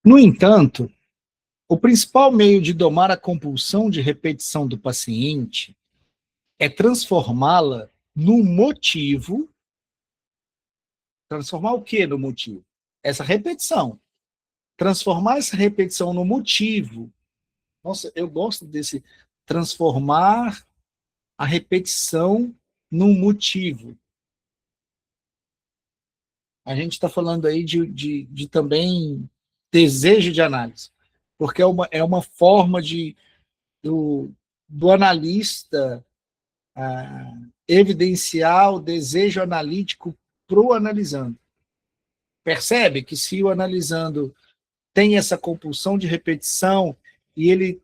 No entanto, o principal meio de domar a compulsão de repetição do paciente é transformá-la no motivo. Transformar o que no motivo? Essa repetição. Transformar essa repetição no motivo. Nossa, eu gosto desse transformar a repetição num motivo. A gente está falando aí de também desejo de análise, porque é uma forma do analista evidenciar o desejo analítico para o analisando. Percebe que se o analisando tem essa compulsão de repetição e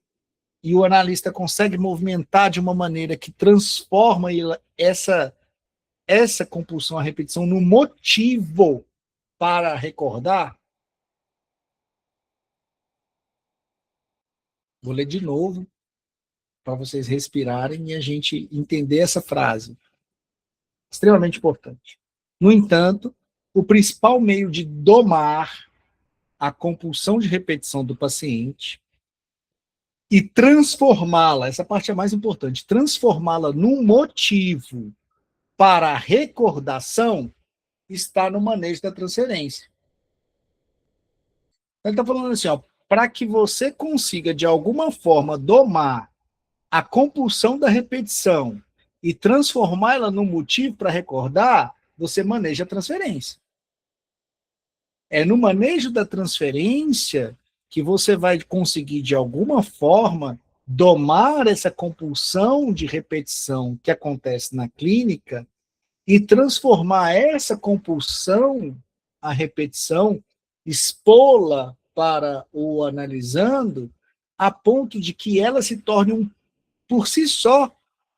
o analista consegue movimentar de uma maneira que transforma essa compulsão à repetição no motivo para recordar. Vou ler de novo para vocês respirarem e a gente entender essa frase. Extremamente importante. No entanto, o principal meio de domar a compulsão de repetição do paciente e transformá-la, essa parte é mais importante, transformá-la num motivo para a recordação está no manejo da transferência. Ele está falando assim, para que você consiga, de alguma forma, domar a compulsão da repetição e transformá-la num motivo para recordar, você maneja a transferência. É no manejo da transferência que você vai conseguir, de alguma forma, domar essa compulsão de repetição que acontece na clínica e transformar essa compulsão, a repetição, expô-la para o analisando, a ponto de que ela se torne, por si só,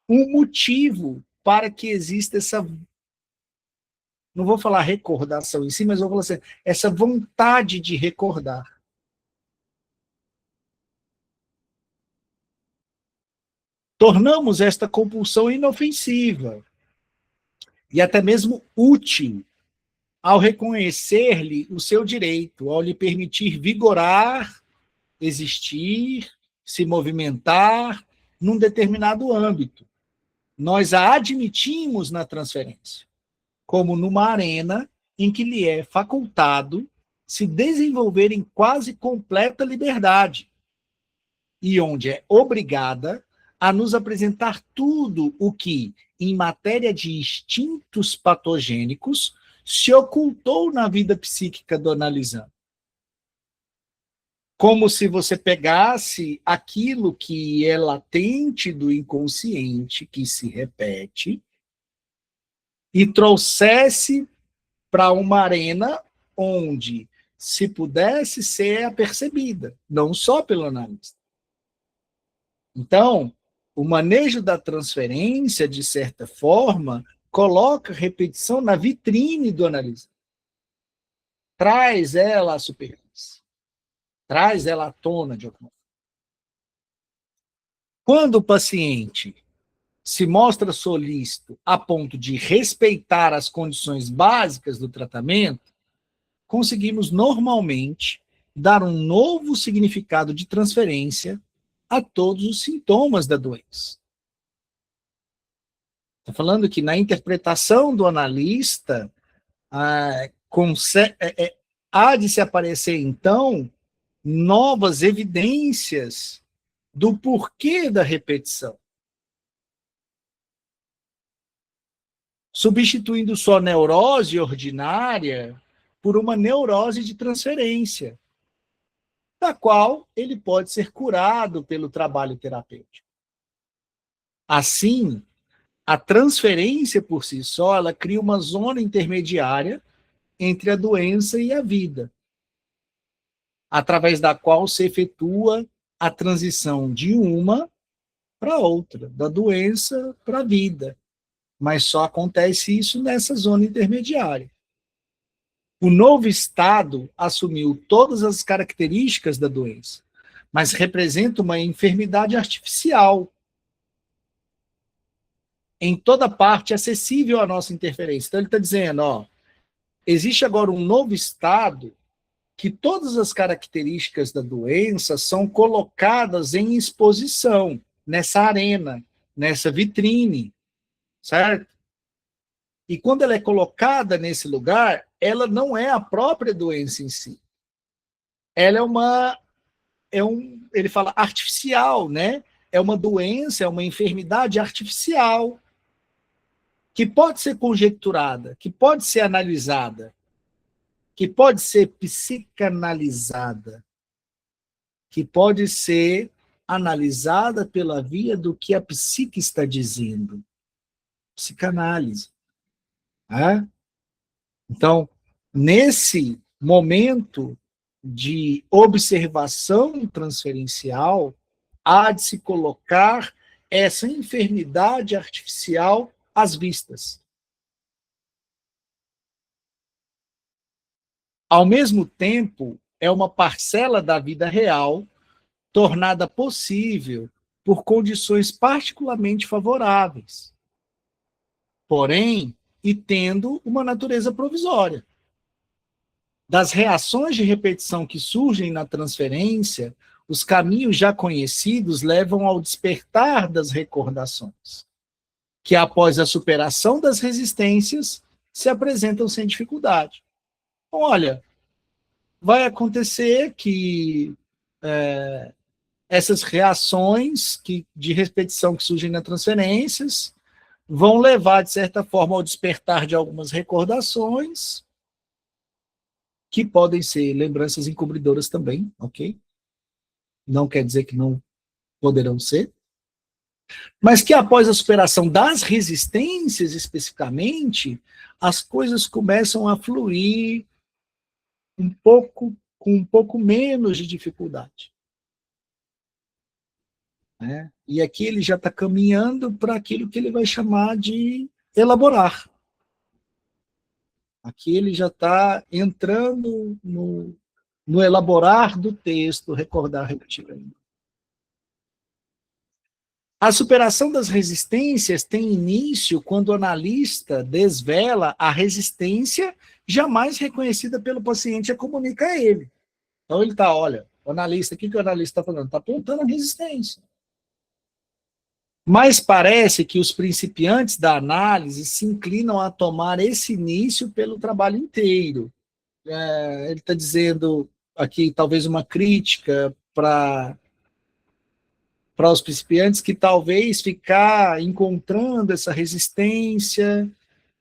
um motivo para que exista essa, não vou falar recordação em si, mas vou falar assim, essa vontade de recordar. Tornamos esta compulsão inofensiva e até mesmo útil ao reconhecer-lhe o seu direito, ao lhe permitir vigorar, existir, se movimentar num determinado âmbito. Nós a admitimos na transferência, como numa arena em que lhe é facultado se desenvolver em quase completa liberdade e onde é obrigada a nos apresentar tudo o que, em matéria de instintos patogênicos, se ocultou na vida psíquica do analisando. Como se você pegasse aquilo que é latente do inconsciente, que se repete, e trouxesse para uma arena onde se pudesse ser apercebida, não só pelo analista. Então, o manejo da transferência, de certa forma, coloca a repetição na vitrine do analista. Traz ela à superfície. Traz ela à tona de alguma forma. Quando o paciente se mostra solícito a ponto de respeitar as condições básicas do tratamento, conseguimos normalmente dar um novo significado de transferência a todos os sintomas da doença. Está falando que na interpretação do analista, há de se aparecer, então, novas evidências do porquê da repetição. Substituindo só neurose ordinária por uma neurose de transferência, da qual ele pode ser curado pelo trabalho terapêutico. Assim, a transferência por si só, ela cria uma zona intermediária entre a doença e a vida, através da qual se efetua a transição de uma para outra, da doença para a vida. Mas só acontece isso nessa zona intermediária. O novo estado assumiu todas as características da doença, mas representa uma enfermidade artificial, em toda parte acessível à nossa interferência. Então ele está dizendo, existe agora um novo estado que todas as características da doença são colocadas em exposição, nessa arena, nessa vitrine, certo? E quando ela é colocada nesse lugar, ela não é a própria doença em si. Ela ele fala artificial, né? É uma doença, é uma enfermidade artificial, que pode ser conjecturada, que pode ser analisada, que pode ser psicanalizada, que pode ser analisada pela via do que a psique está dizendo. Psicanálise. Né? Então, nesse momento de observação transferencial, há de se colocar essa enfermidade artificial às vistas. Ao mesmo tempo, é uma parcela da vida real tornada possível por condições particularmente favoráveis, porém, e tendo uma natureza provisória. Das reações de repetição que surgem na transferência, os caminhos já conhecidos levam ao despertar das recordações, que após a superação das resistências se apresentam sem dificuldade. Então, olha, vai acontecer que essas reações de repetição que surgem nas transferências vão levar, de certa forma, ao despertar de algumas recordações, que podem ser lembranças encobridoras também, ok? Não quer dizer que não poderão ser, mas que após a superação das resistências, especificamente, as coisas começam a fluir com um pouco menos de dificuldade. Né? E aqui ele já está caminhando para aquilo que ele vai chamar de elaborar. Aqui ele já está entrando no elaborar do texto, recordar, repetir. A superação das resistências tem início quando o analista desvela a resistência jamais reconhecida pelo paciente e a comunica a ele. Então ele está, olha, o analista, o que o analista está falando? Está apontando a resistência. Mas parece que os principiantes da análise se inclinam a tomar esse início pelo trabalho inteiro. Ele está dizendo aqui talvez uma crítica para os principiantes que talvez ficar encontrando essa resistência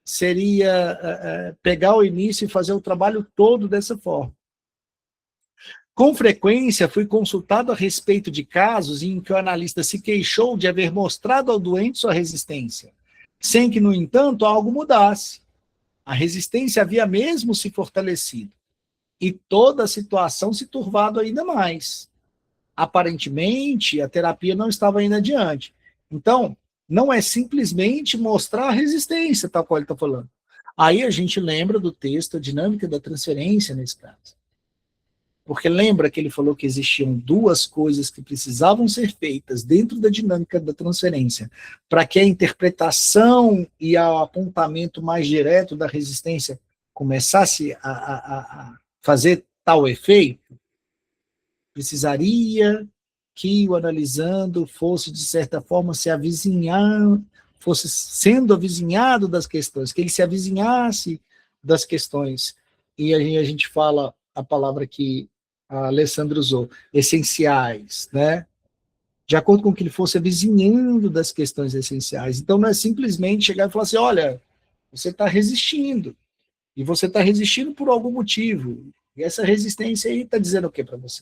seria pegar o início e fazer o trabalho todo dessa forma. Com frequência, fui consultado a respeito de casos em que o analista se queixou de haver mostrado ao doente sua resistência, sem que, no entanto, algo mudasse. A resistência havia mesmo se fortalecido, e toda a situação se turvado ainda mais. Aparentemente, a terapia não estava indo adiante. Então, não é simplesmente mostrar a resistência, tal qual ele está falando. Aí a gente lembra do texto A Dinâmica da Transferência, nesse caso. Porque lembra que ele falou que existiam duas coisas que precisavam ser feitas dentro da dinâmica da transferência para que a interpretação e o apontamento mais direto da resistência começasse a fazer tal efeito? Precisaria que o analisando fosse, de certa forma, se avizinhar, fosse sendo avizinhado das questões, que ele se avizinhasse das questões. E aí a gente fala a palavra que a Alessandra usou, essenciais, né? De acordo com que ele fosse avizinhando das questões essenciais. Então, não é simplesmente chegar e falar assim, olha, você está resistindo, e você está resistindo por algum motivo, e essa resistência aí está dizendo o que para você?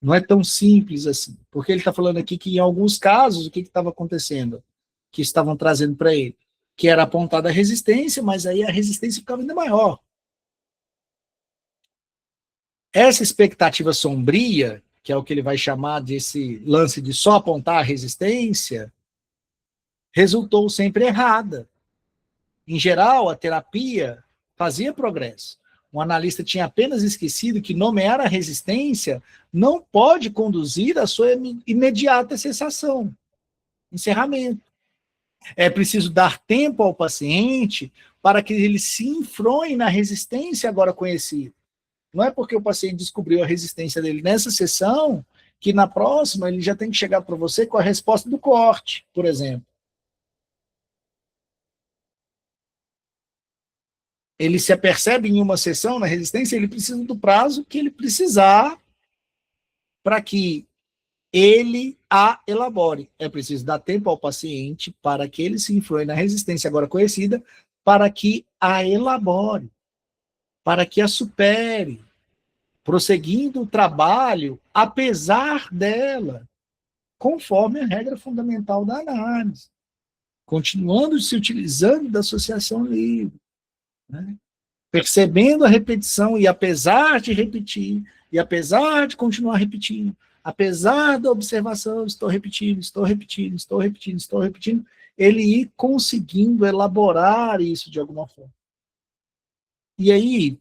Não é tão simples assim, porque ele está falando aqui que em alguns casos, o que estava acontecendo? Que estavam trazendo para ele? Que era apontada a resistência, mas aí a resistência ficava ainda maior. Essa expectativa sombria, que é o que ele vai chamar desse lance de só apontar a resistência, resultou sempre errada. Em geral, a terapia fazia progresso. O analista tinha apenas esquecido que nomear a resistência não pode conduzir à sua imediata cessação, encerramento. É preciso dar tempo ao paciente para que ele se enfronhe na resistência agora conhecida. Não é porque o paciente descobriu a resistência dele nessa sessão que na próxima ele já tem que chegar para você com a resposta do corte, por exemplo. Ele se apercebe em uma sessão na resistência, ele precisa do prazo que ele precisar para que ele a elabore. É preciso dar tempo ao paciente para que ele se influe na resistência agora conhecida, para que a elabore, para que a supere, prosseguindo o trabalho, apesar dela, conforme a regra fundamental da análise, continuando se utilizando da associação livre, né? Percebendo a repetição e apesar de repetir, e apesar de continuar repetindo, apesar da observação, estou repetindo, estou repetindo, estou repetindo, estou repetindo, ele ir conseguindo elaborar isso de alguma forma. E aí,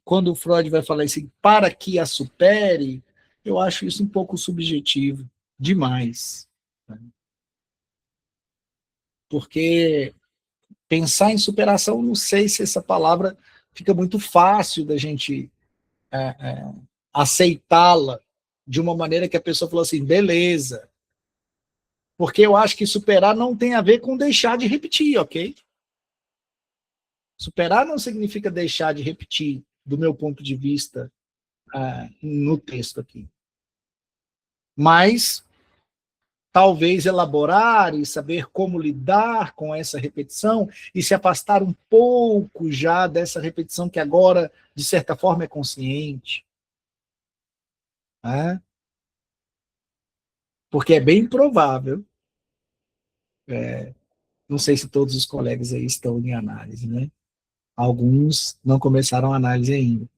quando o Freud vai falar assim, para que a supere, eu acho isso um pouco subjetivo demais. Né? Porque pensar em superação, não sei se essa palavra fica muito fácil da gente aceitá-la de uma maneira que a pessoa falou assim, beleza. Porque eu acho que superar não tem a ver com deixar de repetir, ok? Superar não significa deixar de repetir, do meu ponto de vista, no texto aqui. Mas talvez elaborar e saber como lidar com essa repetição e se afastar um pouco já dessa repetição que agora, de certa forma, é consciente. Né? Porque é bem provável, não sei se todos os colegas aí estão em análise, né? Alguns não começaram a análise ainda.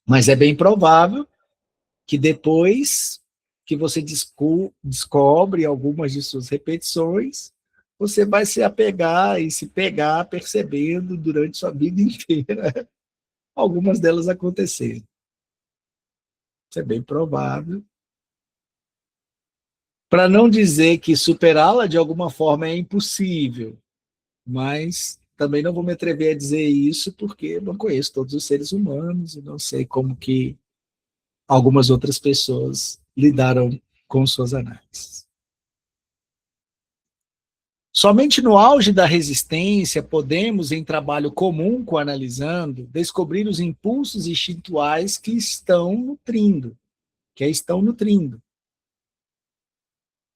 Mas é bem provável que depois que você descobre algumas de suas repetições, você vai se apegar e se pegar percebendo durante sua vida inteira algumas delas acontecerem. Isso é bem provável. Para não dizer que superá-la de alguma forma é impossível, mas também não vou me atrever a dizer isso porque eu não conheço todos os seres humanos e não sei como que algumas outras pessoas lidaram com suas análises. Somente no auge da resistência podemos, em trabalho comum com analisando, descobrir os impulsos instintuais que estão nutrindo,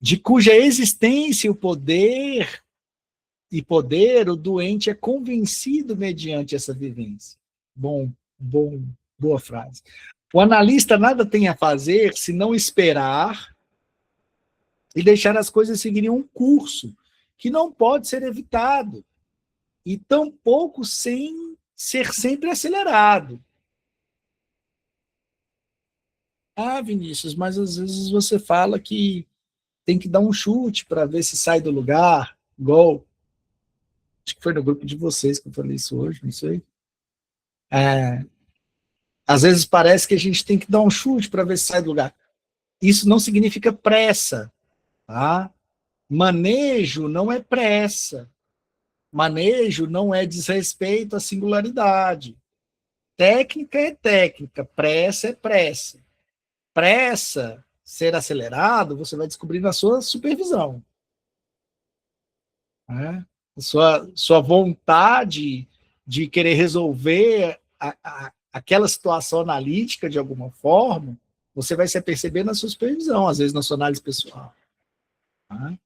de cuja existência o poder o doente é convencido mediante essa vivência. Boa frase. O analista nada tem a fazer se não esperar e deixar as coisas seguirem um curso que não pode ser evitado e tampouco sem ser sempre acelerado. Ah, Vinícius, mas às vezes você fala que tem que dar um chute para ver se sai do lugar, igual, acho que foi no grupo de vocês que eu falei isso hoje, não sei. Às vezes parece que a gente tem que dar um chute para ver se sai do lugar. Isso não significa pressa, tá? Manejo não é pressa. Manejo não é desrespeito à singularidade. Técnica é técnica, pressa é pressa. Pressa, ser acelerado, você vai descobrir na sua supervisão. Né? Sua vontade de querer resolver aquela situação analítica de alguma forma, você vai se perceber na sua supervisão, às vezes na sua análise pessoal. Né?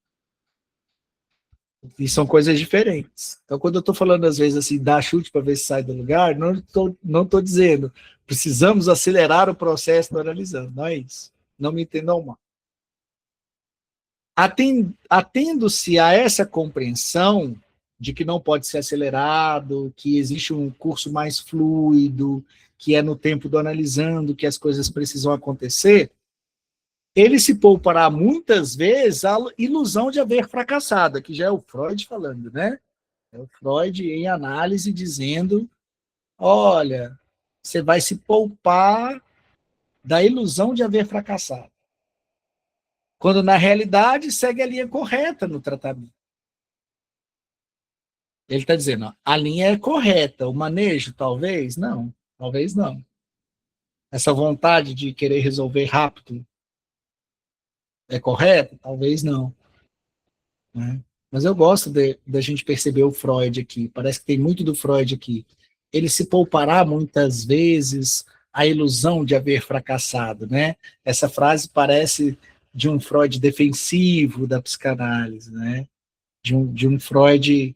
E são coisas diferentes. Então, quando eu estou falando, às vezes, assim, dar chute para ver se sai do lugar, não tô dizendo precisamos acelerar o processo do analisando, não é isso. Não me entendam mal. Atendo-se a essa compreensão de que não pode ser acelerado, que existe um curso mais fluido, que é no tempo do analisando, que as coisas precisam acontecer, ele se poupará muitas vezes a ilusão de haver fracassado, que já é o Freud falando, né? É o Freud em análise dizendo, olha, você vai se poupar da ilusão de haver fracassado. Quando, na realidade, segue a linha correta no tratamento. Ele está dizendo, ó, a linha é correta, o manejo, talvez não. Essa vontade de querer resolver rápido é correta? Talvez não. Né? Mas eu gosto da gente perceber o Freud aqui. Parece que tem muito do Freud aqui. Ele se poupará muitas vezes a ilusão de haver fracassado, né? Essa frase parece de um Freud defensivo da psicanálise, né? De um Freud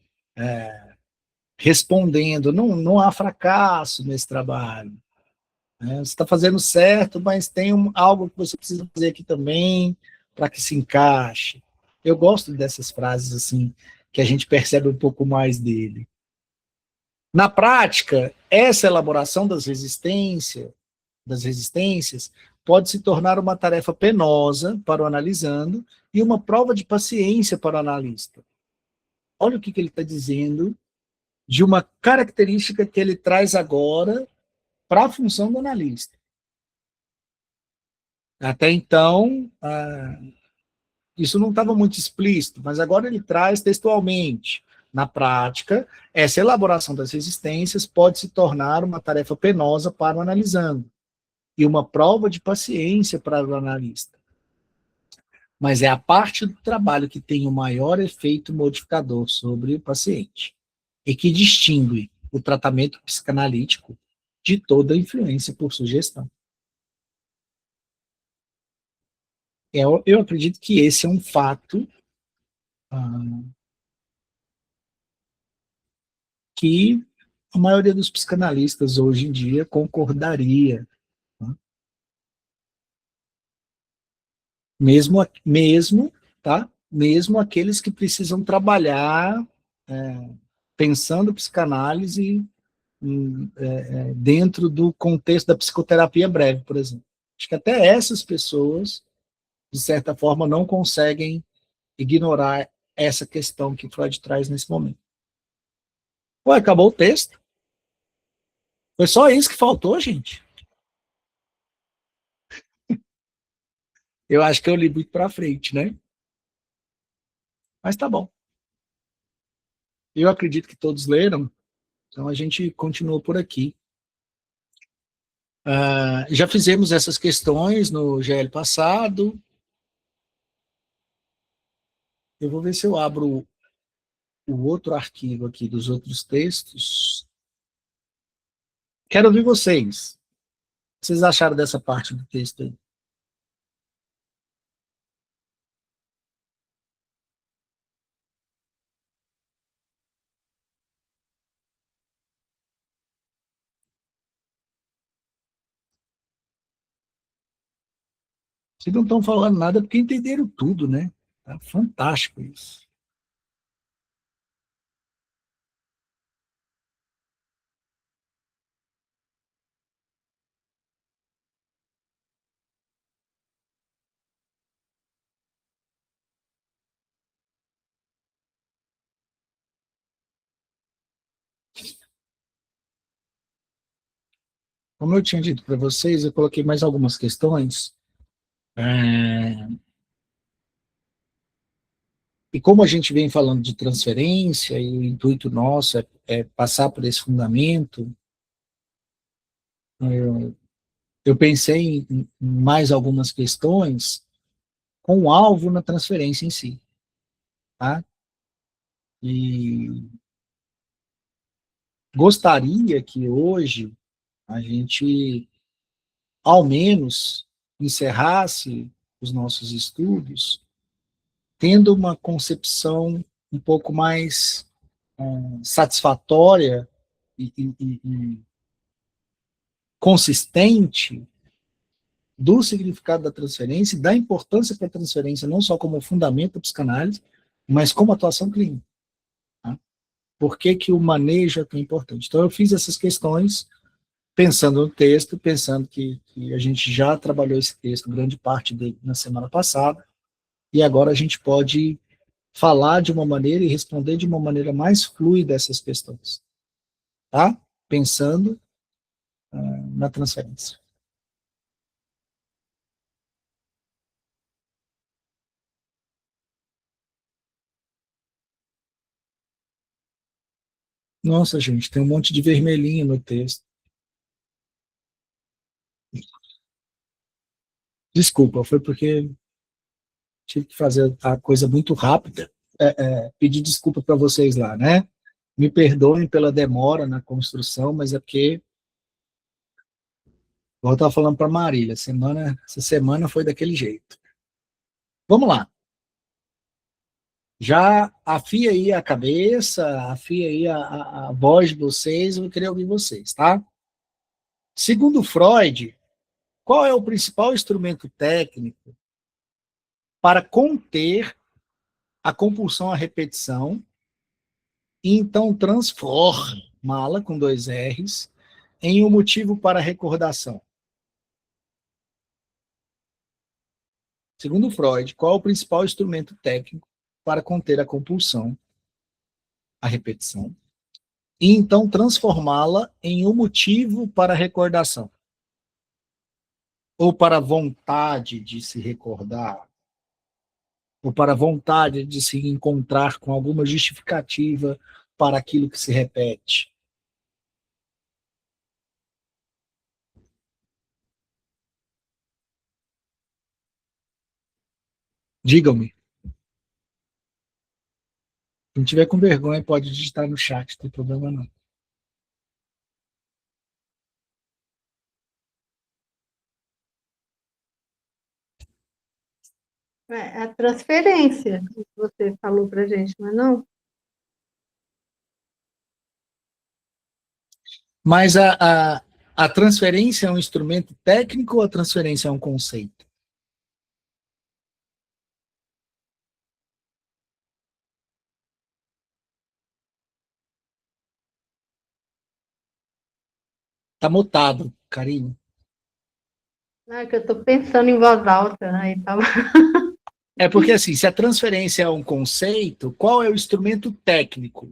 respondendo, não há fracasso nesse trabalho. Né? Você está fazendo certo, mas tem algo que você precisa fazer aqui também para que se encaixe. Eu gosto dessas frases assim, que a gente percebe um pouco mais dele. Na prática, essa elaboração das resistências pode se tornar uma tarefa penosa para o analisando e uma prova de paciência para o analista. Olha o que ele está dizendo de uma característica que ele traz agora para a função do analista. Até então, isso não estava muito explícito, mas agora ele traz textualmente. Na prática, essa elaboração das resistências pode se tornar uma tarefa penosa para o analisando e uma prova de paciência para o analista. Mas é a parte do trabalho que tem o maior efeito modificador sobre o paciente e que distingue o tratamento psicanalítico de toda influência por sugestão. Eu acredito que esse é um fato que a maioria dos psicanalistas hoje em dia concordaria. Né? Mesmo aqueles que precisam trabalhar pensando psicanálise dentro do contexto da psicoterapia breve, por exemplo. Acho que até essas pessoas, de certa forma, não conseguem ignorar essa questão que Freud traz nesse momento. Pô, acabou o texto. Foi só isso que faltou, gente. Eu acho que eu li muito para frente, né? Mas tá bom. Eu acredito que todos leram, então a gente continua por aqui. Já fizemos essas questões no GL passado. Eu vou ver se eu abro o outro arquivo aqui dos outros textos. Quero ouvir vocês. O que vocês acharam dessa parte do texto aí? Vocês não estão falando nada porque entenderam tudo, né? Tá fantástico isso. Como eu tinha dito para vocês, eu coloquei mais algumas questões. E como a gente vem falando de transferência, e o intuito nosso é passar por esse fundamento, eu pensei em mais algumas questões com o alvo na transferência em si. Tá? E gostaria que hoje a gente, ao menos, encerrasse os nossos estudos tendo uma concepção um pouco mais satisfatória e consistente do significado da transferência e da importância para a transferência, não só como fundamento da psicanálise, mas como atuação clínica. Tá? Por que, que o manejo é tão importante? Então, eu fiz essas questões pensando no texto, pensando que a gente já trabalhou esse texto, grande parte dele, na semana passada, e agora a gente pode falar de uma maneira e responder de uma maneira mais fluida essas questões, tá? Pensando na transferência. Nossa, gente, tem um monte de vermelhinho no texto. Desculpa, foi porque tive que fazer a coisa muito rápida. Pedir desculpa para vocês lá, né? Me perdoem pela demora na construção, mas é porque, como eu estava falando para Marília, essa semana foi daquele jeito. Vamos lá. Já afia aí a cabeça, afia aí a voz de vocês, eu vou querer ouvir vocês, tá? Segundo Freud, qual é o principal instrumento técnico para conter a compulsão à repetição e então transformá-la, com dois R's, em um motivo para recordação? Segundo Freud, qual é o principal instrumento técnico para conter a compulsão à repetição e então transformá-la em um motivo para recordação? Ou para a vontade de se recordar? Ou para a vontade de se encontrar com alguma justificativa para aquilo que se repete? Digam-me. Quem tiver com vergonha pode digitar no chat, não tem problema não. É a transferência que você falou para a gente, não é não? Mas a transferência é um instrumento técnico ou a transferência é um conceito? Está mutado, Karine. Não, é que eu estou pensando em voz alta, né? E tava... É porque, assim, se a transferência é um conceito, qual é o instrumento técnico?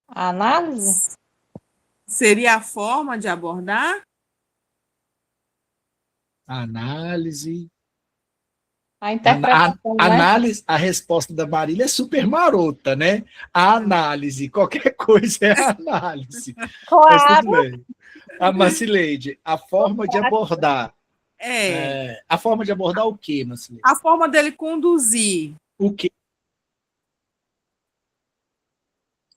A análise? Seria a forma de abordar? A análise. A interpretação, né? Análise, a resposta da Marília é super marota, né? A análise, qualquer coisa é a análise. Mas Claro. tudo bem. A Macileide, a forma de abordar. A forma de abordar o quê, Macileide? A forma dele conduzir. O quê?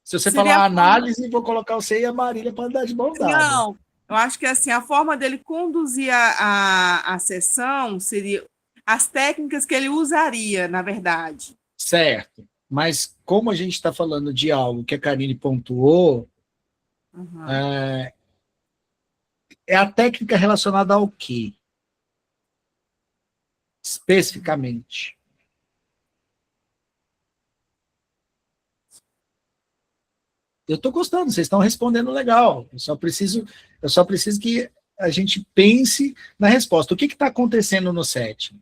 Se você Seria falar a forma- análise, vou colocar você e a Marília para andar de mão dada. Não, eu acho que assim, a forma dele conduzir a sessão seria as técnicas que ele usaria, na verdade. Certo. Mas como a gente está falando de algo que a Karine pontuou, Uhum. é a técnica relacionada ao quê? Especificamente. Eu estou gostando, vocês estão respondendo legal. Eu só preciso que a gente pense na resposta. O que está acontecendo no set?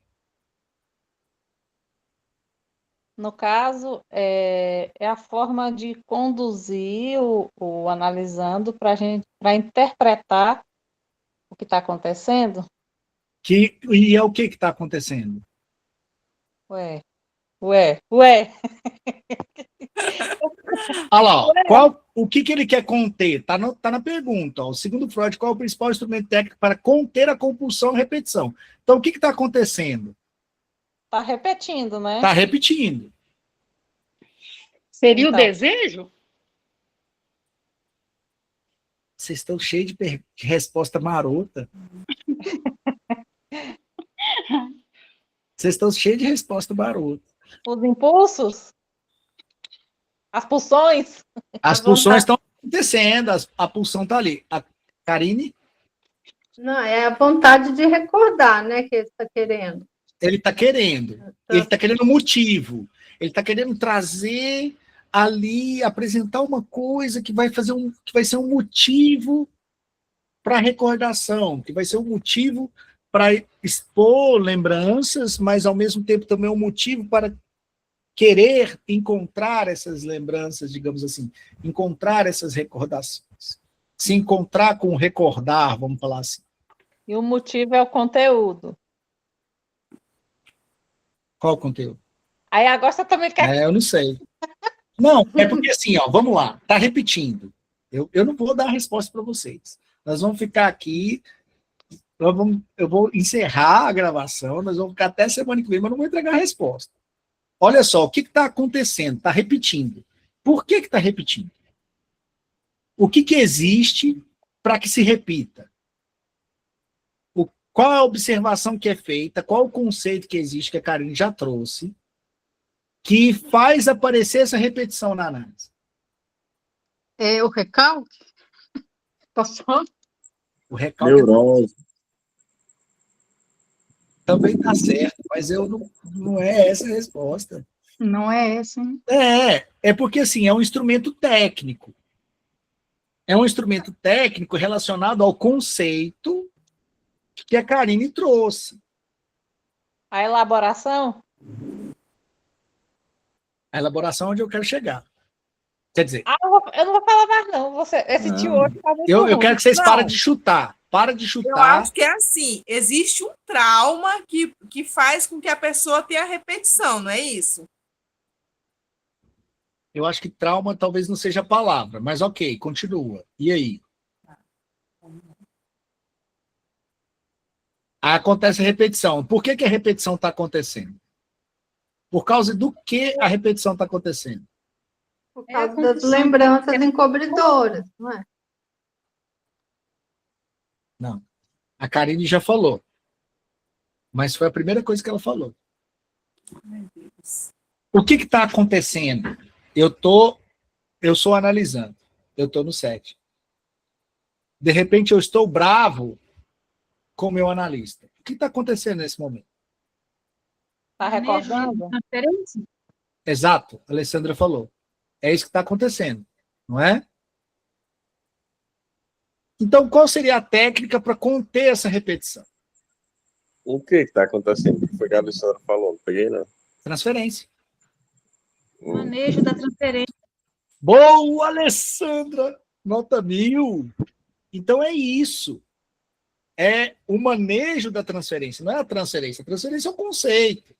No caso, é a forma de conduzir o analisando para interpretar o que está acontecendo. E é o que está acontecendo? Ué. Olha lá, o que ele quer conter? Está na pergunta. Ó. Segundo Freud, qual é o principal instrumento técnico para conter a compulsão e repetição? Então, o que está acontecendo? Está repetindo, né? Está repetindo. Seria Então. o desejo? Vocês estão cheios de resposta marota. Vocês estão cheios de resposta marota. Os impulsos? As pulsões? As pulsões estão acontecendo, a pulsão está ali. A Karine? Não, é a vontade de recordar, né, que ele está querendo. Ele está querendo. Ele está querendo motivo. Ele está querendo trazer ali, apresentar uma coisa que vai ser um motivo para recordação, que vai ser um motivo para expor lembranças, mas ao mesmo tempo também um motivo para querer encontrar essas lembranças, digamos assim, encontrar essas recordações. Se encontrar com recordar, vamos falar assim. E o motivo é o conteúdo. Qual o conteúdo? Aí agora você também quer. Eu não sei. Não, é porque assim, ó, vamos lá, tá repetindo. Eu não vou dar a resposta para vocês. Nós vamos ficar aqui, eu vou encerrar a gravação, nós vamos ficar até semana que vem, mas não vou entregar a resposta. Olha só, o que está acontecendo? Está repetindo. Por que está repetindo? O que existe para que se repita? Qual é a observação que é feita? Qual o conceito que existe, que a Karine já trouxe, que faz aparecer essa repetição na análise? É o recalque? Passou? O recalque Neurose. também está certo, mas não é essa a resposta. Não é essa, hein? É porque assim, é um instrumento técnico. É um instrumento técnico relacionado ao conceito que a Karine trouxe. A elaboração? A elaboração é onde eu quero chegar. Quer dizer, Eu não vou falar mais, não. Esse tio hoje tá muito eu ruim. quero que vocês Não. parem de chutar. Para de Eu chutar. acho que é assim, existe um trauma que faz com que a pessoa tenha repetição, não é isso? Eu acho que trauma talvez não seja a palavra, mas ok, continua. E aí? Acontece a repetição. Por que a repetição está acontecendo? Por causa do que a repetição está acontecendo? Por causa das lembranças encobridoras, não é? Não. A Karine já falou. Mas foi a primeira coisa que ela falou. Meu Deus. O que está acontecendo? Eu sou analisando. Eu estou no 7. De repente, eu estou bravo com o meu analista. O que está acontecendo nesse momento? Tá recordando? Exato, a Alessandra falou. É isso que está acontecendo, não é? Então, qual seria a técnica para conter essa repetição? O que está acontecendo? Foi o que a Alessandra falou, não peguei, não. Transferência. Manejo da transferência. Boa, Alessandra! Nota 1000. Então é isso. É o manejo da transferência. Não é a transferência. A transferência é um conceito.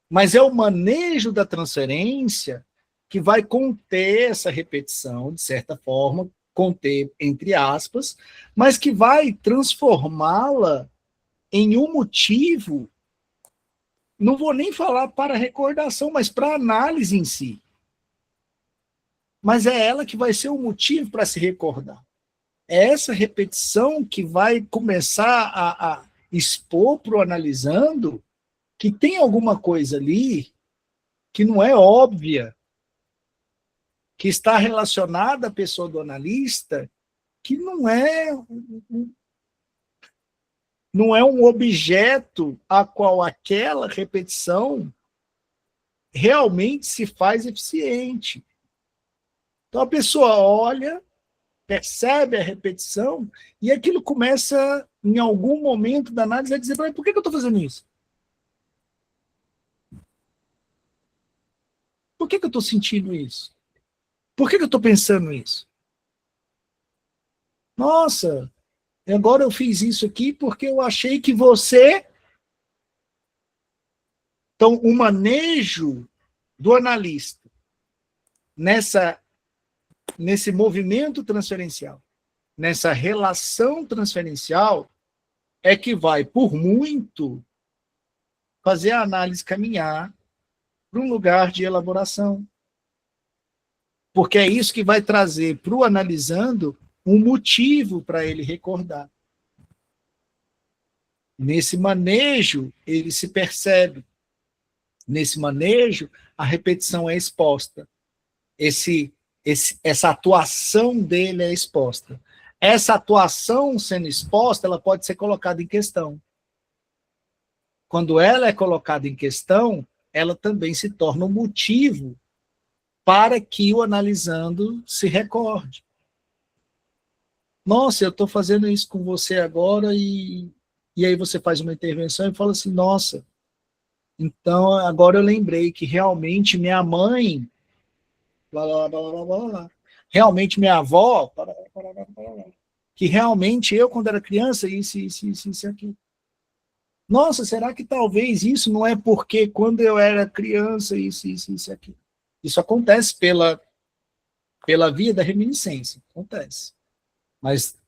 Mas é o manejo da transferência que vai conter essa repetição, de certa forma, conter, entre aspas, mas que vai transformá-la em um motivo, não vou nem falar para recordação, mas para análise em si. Mas é ela que vai ser o motivo para se recordar. É essa repetição que vai começar a expor para o analisando que tem alguma coisa ali que não é óbvia, que está relacionada à pessoa do analista, que não é um objeto a qual aquela repetição realmente se faz eficiente. Então a pessoa olha, percebe a repetição e aquilo começa, em algum momento da análise, a dizer, por que eu estou fazendo isso? Por que eu estou sentindo isso? Por que eu estou pensando isso? Nossa, agora eu fiz isso aqui porque eu achei que você... Então, o manejo do analista nesse movimento transferencial, nessa relação transferencial, é que vai, por muito, fazer a análise caminhar para um lugar de elaboração. Porque é isso que vai trazer para o analisando um motivo para ele recordar. Nesse manejo, ele se percebe. Nesse manejo, a repetição é exposta. Essa atuação dele é exposta. Essa atuação sendo exposta, ela pode ser colocada em questão. Quando ela é colocada em questão, ela também se torna um motivo para que o analisando se recorde. Nossa, eu estou fazendo isso com você agora e aí você faz uma intervenção e fala assim, nossa, então agora eu lembrei que realmente minha mãe, blá, blá, blá, blá, blá, blá, realmente minha avó, blá, blá, blá, blá, blá, que realmente eu, quando era criança, isso aqui. Nossa, será que talvez isso não é porque quando eu era criança, isso, aquilo? Isso acontece pela via da reminiscência, acontece. Mas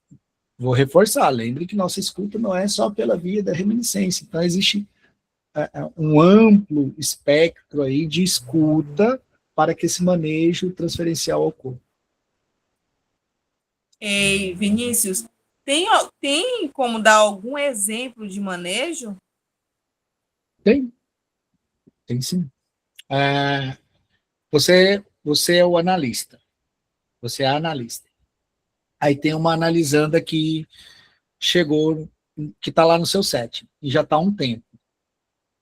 vou reforçar, lembre que nossa escuta não é só pela via da reminiscência, então existe um amplo espectro aí de escuta para que esse manejo transferencial ocorra. Ei, Vinícius, tem como dar algum exemplo de manejo? Tem sim. Você é o analista. Você é a analista. Aí tem uma analisanda que chegou, que está lá no seu set, e já está há um tempo.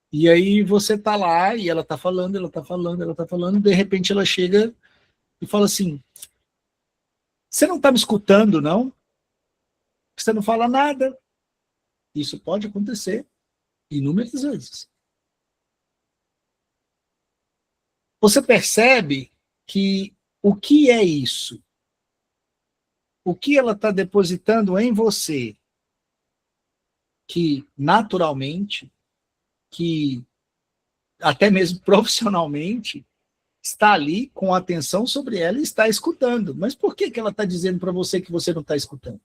E aí você está lá, e ela está falando, de repente ela chega e fala assim, você não está me escutando, não? Você não fala nada. Isso pode acontecer inúmeras vezes. Você percebe que o que é isso? O que ela está depositando em você, que naturalmente, que até mesmo profissionalmente, está ali com atenção sobre ela e está escutando. Mas por que ela está dizendo para você que você não está escutando?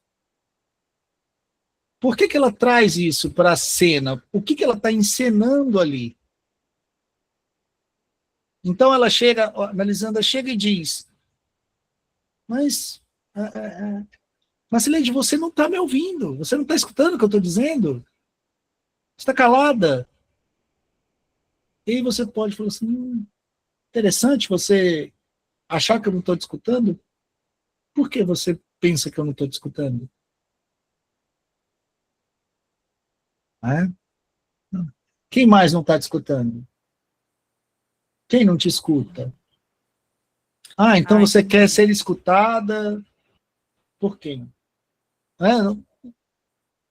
Por que ela traz isso para a cena? O que ela está encenando ali? Então ela chega, a Melisandra chega e diz, mas Marcileide, você não está me ouvindo, você não está escutando o que eu estou dizendo? Você está calada? E aí você pode falar assim, interessante você achar que eu não estou te escutando? Por que você pensa que eu não estou te escutando? Quem mais não está te escutando? Quem não te escuta? Então você quer ser escutada por quem?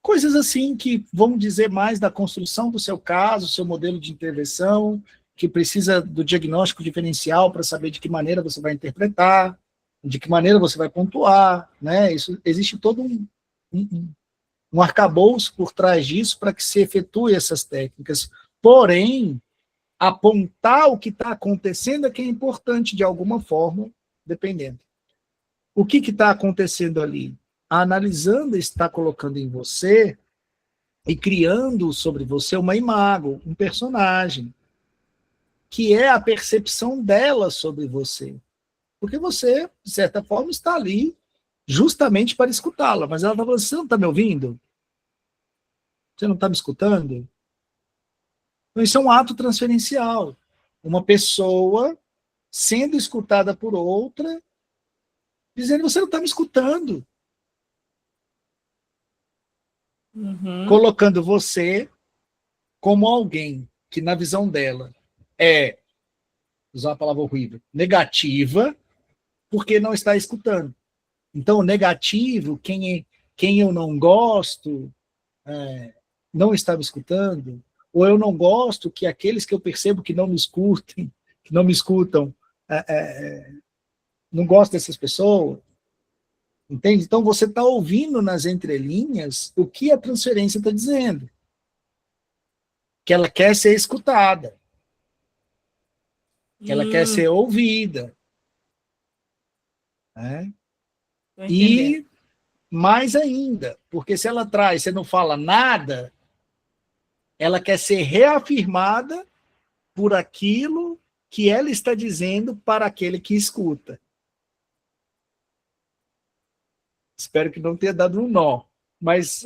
Coisas assim que vão dizer mais da construção do seu caso, seu modelo de intervenção, que precisa do diagnóstico diferencial para saber de que maneira você vai interpretar, de que maneira você vai pontuar, né? Existe todo um arcabouço por trás disso para que se efetue essas técnicas. Porém, apontar o que está acontecendo é que é importante de alguma forma, dependendo. O que está acontecendo ali? A analisanda está colocando em você e criando sobre você uma imagem, um personagem, que é a percepção dela sobre você. Porque você, de certa forma, está ali justamente para escutá-la, mas ela está falando, você não está me ouvindo? Você não está me escutando? Então, isso é um ato transferencial. Uma pessoa sendo escutada por outra, dizendo, você não está me escutando. Colocando você como alguém que, na visão dela, usar uma palavra horrível, negativa, porque não está escutando. Então, o negativo, quem eu não gosto, não está me escutando, ou eu não gosto que aqueles que eu percebo que não me escutam, não gosto dessas pessoas, entende? Então, você está ouvindo nas entrelinhas o que a transferência está dizendo. Que ela quer ser escutada. Que ela quer ser ouvida. Né? E mais ainda, porque se ela traz, você não fala nada, ela quer ser reafirmada por aquilo que ela está dizendo para aquele que escuta. Espero que não tenha dado um nó, mas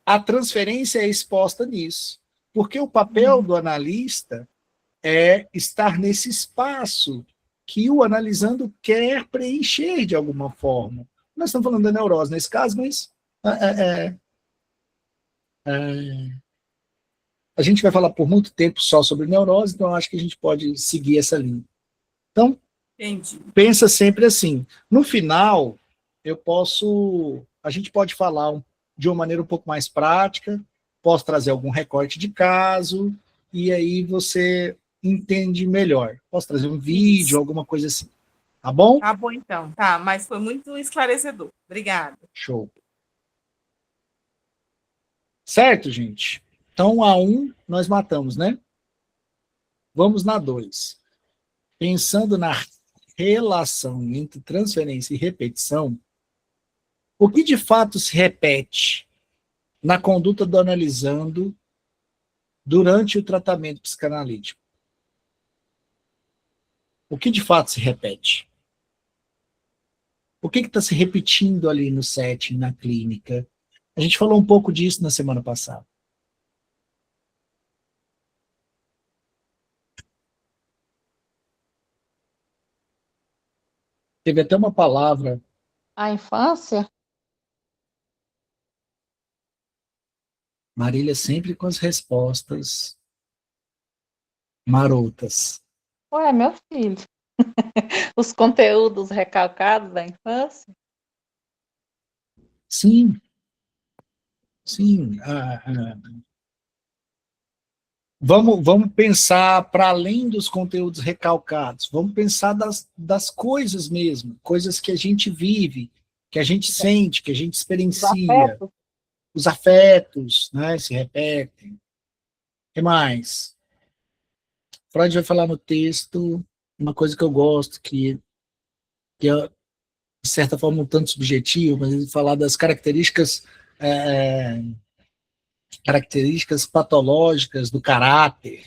a transferência é exposta nisso, porque o papel do analista é estar nesse espaço que o analisando quer preencher de alguma forma. Nós estamos falando da neurose nesse caso, mas a gente vai falar por muito tempo só sobre neurose, então acho que a gente pode seguir essa linha. Então, pensa sempre assim. No final, a gente pode falar de uma maneira um pouco mais prática, posso trazer algum recorte de caso, e aí você entende melhor. Posso trazer um vídeo, alguma coisa assim. Tá bom? Tá bom, então. Tá, mas foi muito esclarecedor. Obrigada. Show. Certo, gente? Então, a 1 nós matamos, né? Vamos na 2. Pensando na relação entre transferência e repetição, o que de fato se repete na conduta do analisando durante o tratamento psicanalítico? O que de fato se repete? O que está se repetindo ali no setting, na clínica? A gente falou um pouco disso na semana passada. Teve até uma palavra. A infância? Marília sempre com as respostas marotas. Ué, meu filho. Os conteúdos recalcados da infância? Sim. Sim. Vamos pensar para além dos conteúdos recalcados. Vamos pensar das coisas mesmo. Coisas que a gente vive, que a gente sente, que a gente experiencia. Os afetos, né, se repetem. O que mais? Freud vai falar no texto uma coisa que eu gosto, que é, de certa forma, um tanto subjetivo, mas ele falar das características patológicas do caráter.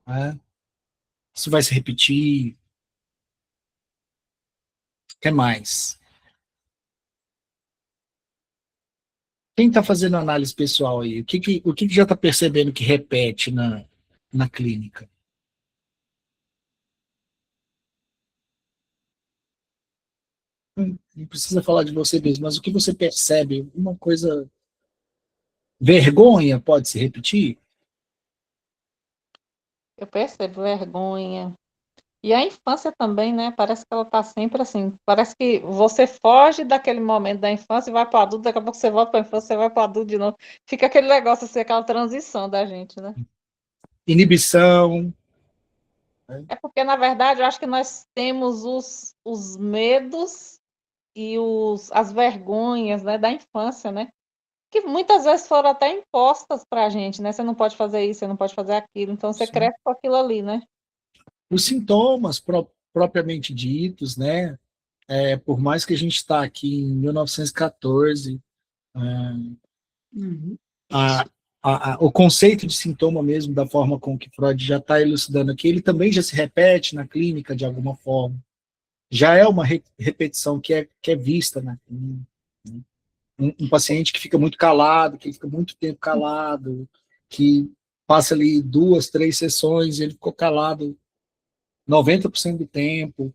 Né? Isso vai se repetir. O que mais? Quem está fazendo análise pessoal aí? O que já está percebendo que repete na clínica? Não precisa falar de você mesmo, mas o que você percebe? Uma coisa... Vergonha pode se repetir? Eu percebo vergonha. E a infância também, né? Parece que ela está sempre assim. Parece que você foge daquele momento da infância e vai para o adulto, daqui a pouco você volta para a infância, você vai para o adulto de novo. Fica aquele negócio assim, aquela transição da gente, né? Inibição. É porque, na verdade, eu acho que nós temos os medos e as vergonhas, né, da infância, né? Que muitas vezes foram até impostas para a gente, né? Você não pode fazer isso, você não pode fazer aquilo. Então, você cresce com aquilo ali, né? Os sintomas propriamente ditos, né? Por mais que a gente está aqui em 1914, o conceito de sintoma mesmo, da forma com que Freud já está elucidando aqui, ele também já se repete na clínica de alguma forma. Já é uma repetição que é vista na clínica. Né? Um paciente que fica muito calado, que fica muito tempo calado, que passa ali 2, 3 sessões, ele ficou calado 90% do tempo,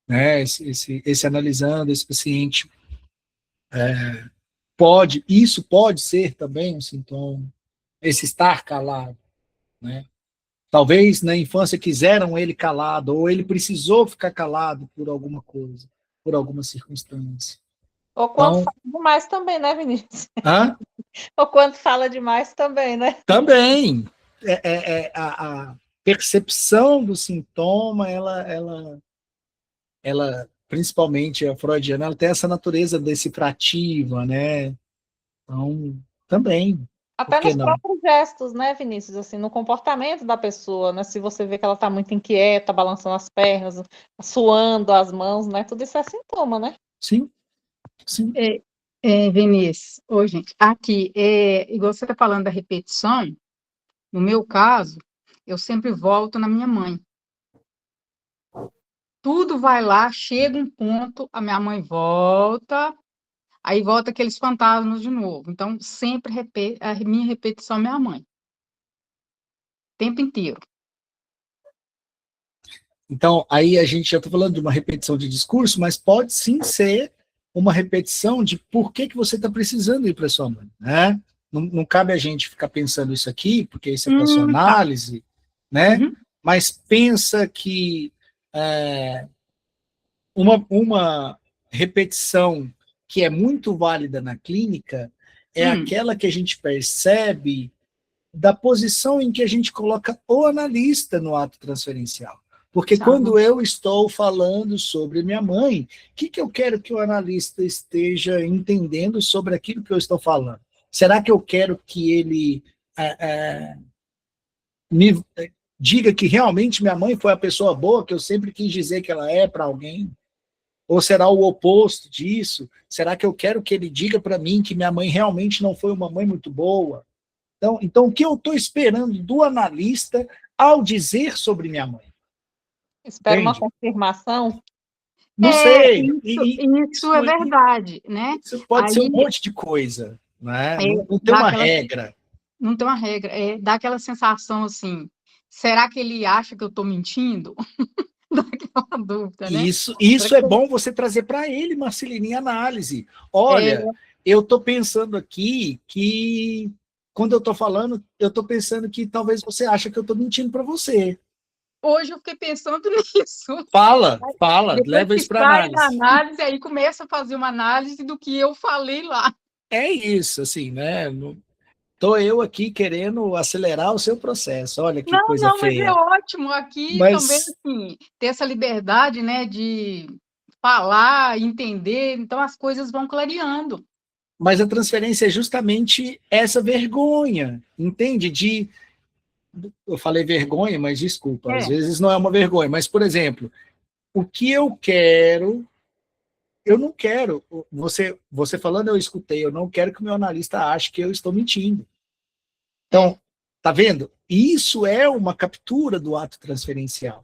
né? Esse analisando, esse paciente isso pode ser também um sintoma, esse estar calado, né? Talvez na infância quiseram ele calado, ou ele precisou ficar calado por alguma coisa, por alguma circunstância. Ou quando fala demais também, né, Vinícius? Hã? Ou quando fala demais também, né? Também. A percepção do sintoma, ela principalmente a freudiana, ela tem essa natureza decifrativa, né? Então, também. Até nos próprios gestos, né, Vinícius? Assim, no comportamento da pessoa, né? Se você vê que ela está muito inquieta, balançando as pernas, suando as mãos, né? Tudo isso é sintoma, né? Sim. Sim. Vinícius, gente, aqui, igual você está falando da repetição, no meu caso, eu sempre volto na minha mãe. Tudo vai lá, chega um ponto, a minha mãe volta, aí volta aqueles fantasmas de novo. Então, sempre a minha repetição é minha mãe. O tempo inteiro. Então, aí a gente já está falando de uma repetição de discurso, mas pode sim ser uma repetição de por que você está precisando ir para sua mãe, né? Não cabe a gente ficar pensando isso aqui, porque isso é para sua análise, né? Uhum. Mas pensa que uma repetição que é muito válida na clínica é aquela que a gente percebe da posição em que a gente coloca o analista no ato transferencial. Porque quando eu estou falando sobre minha mãe, o que eu quero que o analista esteja entendendo sobre aquilo que eu estou falando? Será que eu quero que ele me diga que realmente minha mãe foi a pessoa boa que eu sempre quis dizer que ela é para alguém? Ou será o oposto disso? Será que eu quero que ele diga para mim que minha mãe realmente não foi uma mãe muito boa? Então o que eu estou esperando do analista ao dizer sobre minha mãe? Espero uma Entende? confirmação. Não sei. Isso é verdade, né? Isso pode ser um Aí, monte de coisa, né? Não tem dá uma aquela- regra. Não tem uma regra, dá aquela sensação assim, será que ele acha que eu estou mentindo? Dá aquela dúvida, né? Isso é bom você trazer para ele, Marcelina, em análise. Olha, eu estou pensando aqui que, quando eu estou falando, eu estou pensando que talvez você acha que eu estou mentindo para você. Hoje eu fiquei pensando nisso. Fala, Depois leva que isso para sai da análise. análise, aí começa a fazer uma análise do que eu falei lá. É isso, assim, né? Estou eu aqui querendo acelerar o seu processo. Olha que coisa Não, mas é feia. ótimo aqui também, Mas, assim, ter essa liberdade, né, de falar, entender, então as coisas vão clareando. mas a transferência é justamente essa vergonha, entende? Eu falei vergonha, mas desculpa, às vezes não é uma vergonha, mas, por exemplo, o que eu quero, eu não quero, você falando, eu escutei, eu não quero que o meu analista ache que eu estou mentindo. Então, tá vendo? Isso é uma captura do ato transferencial.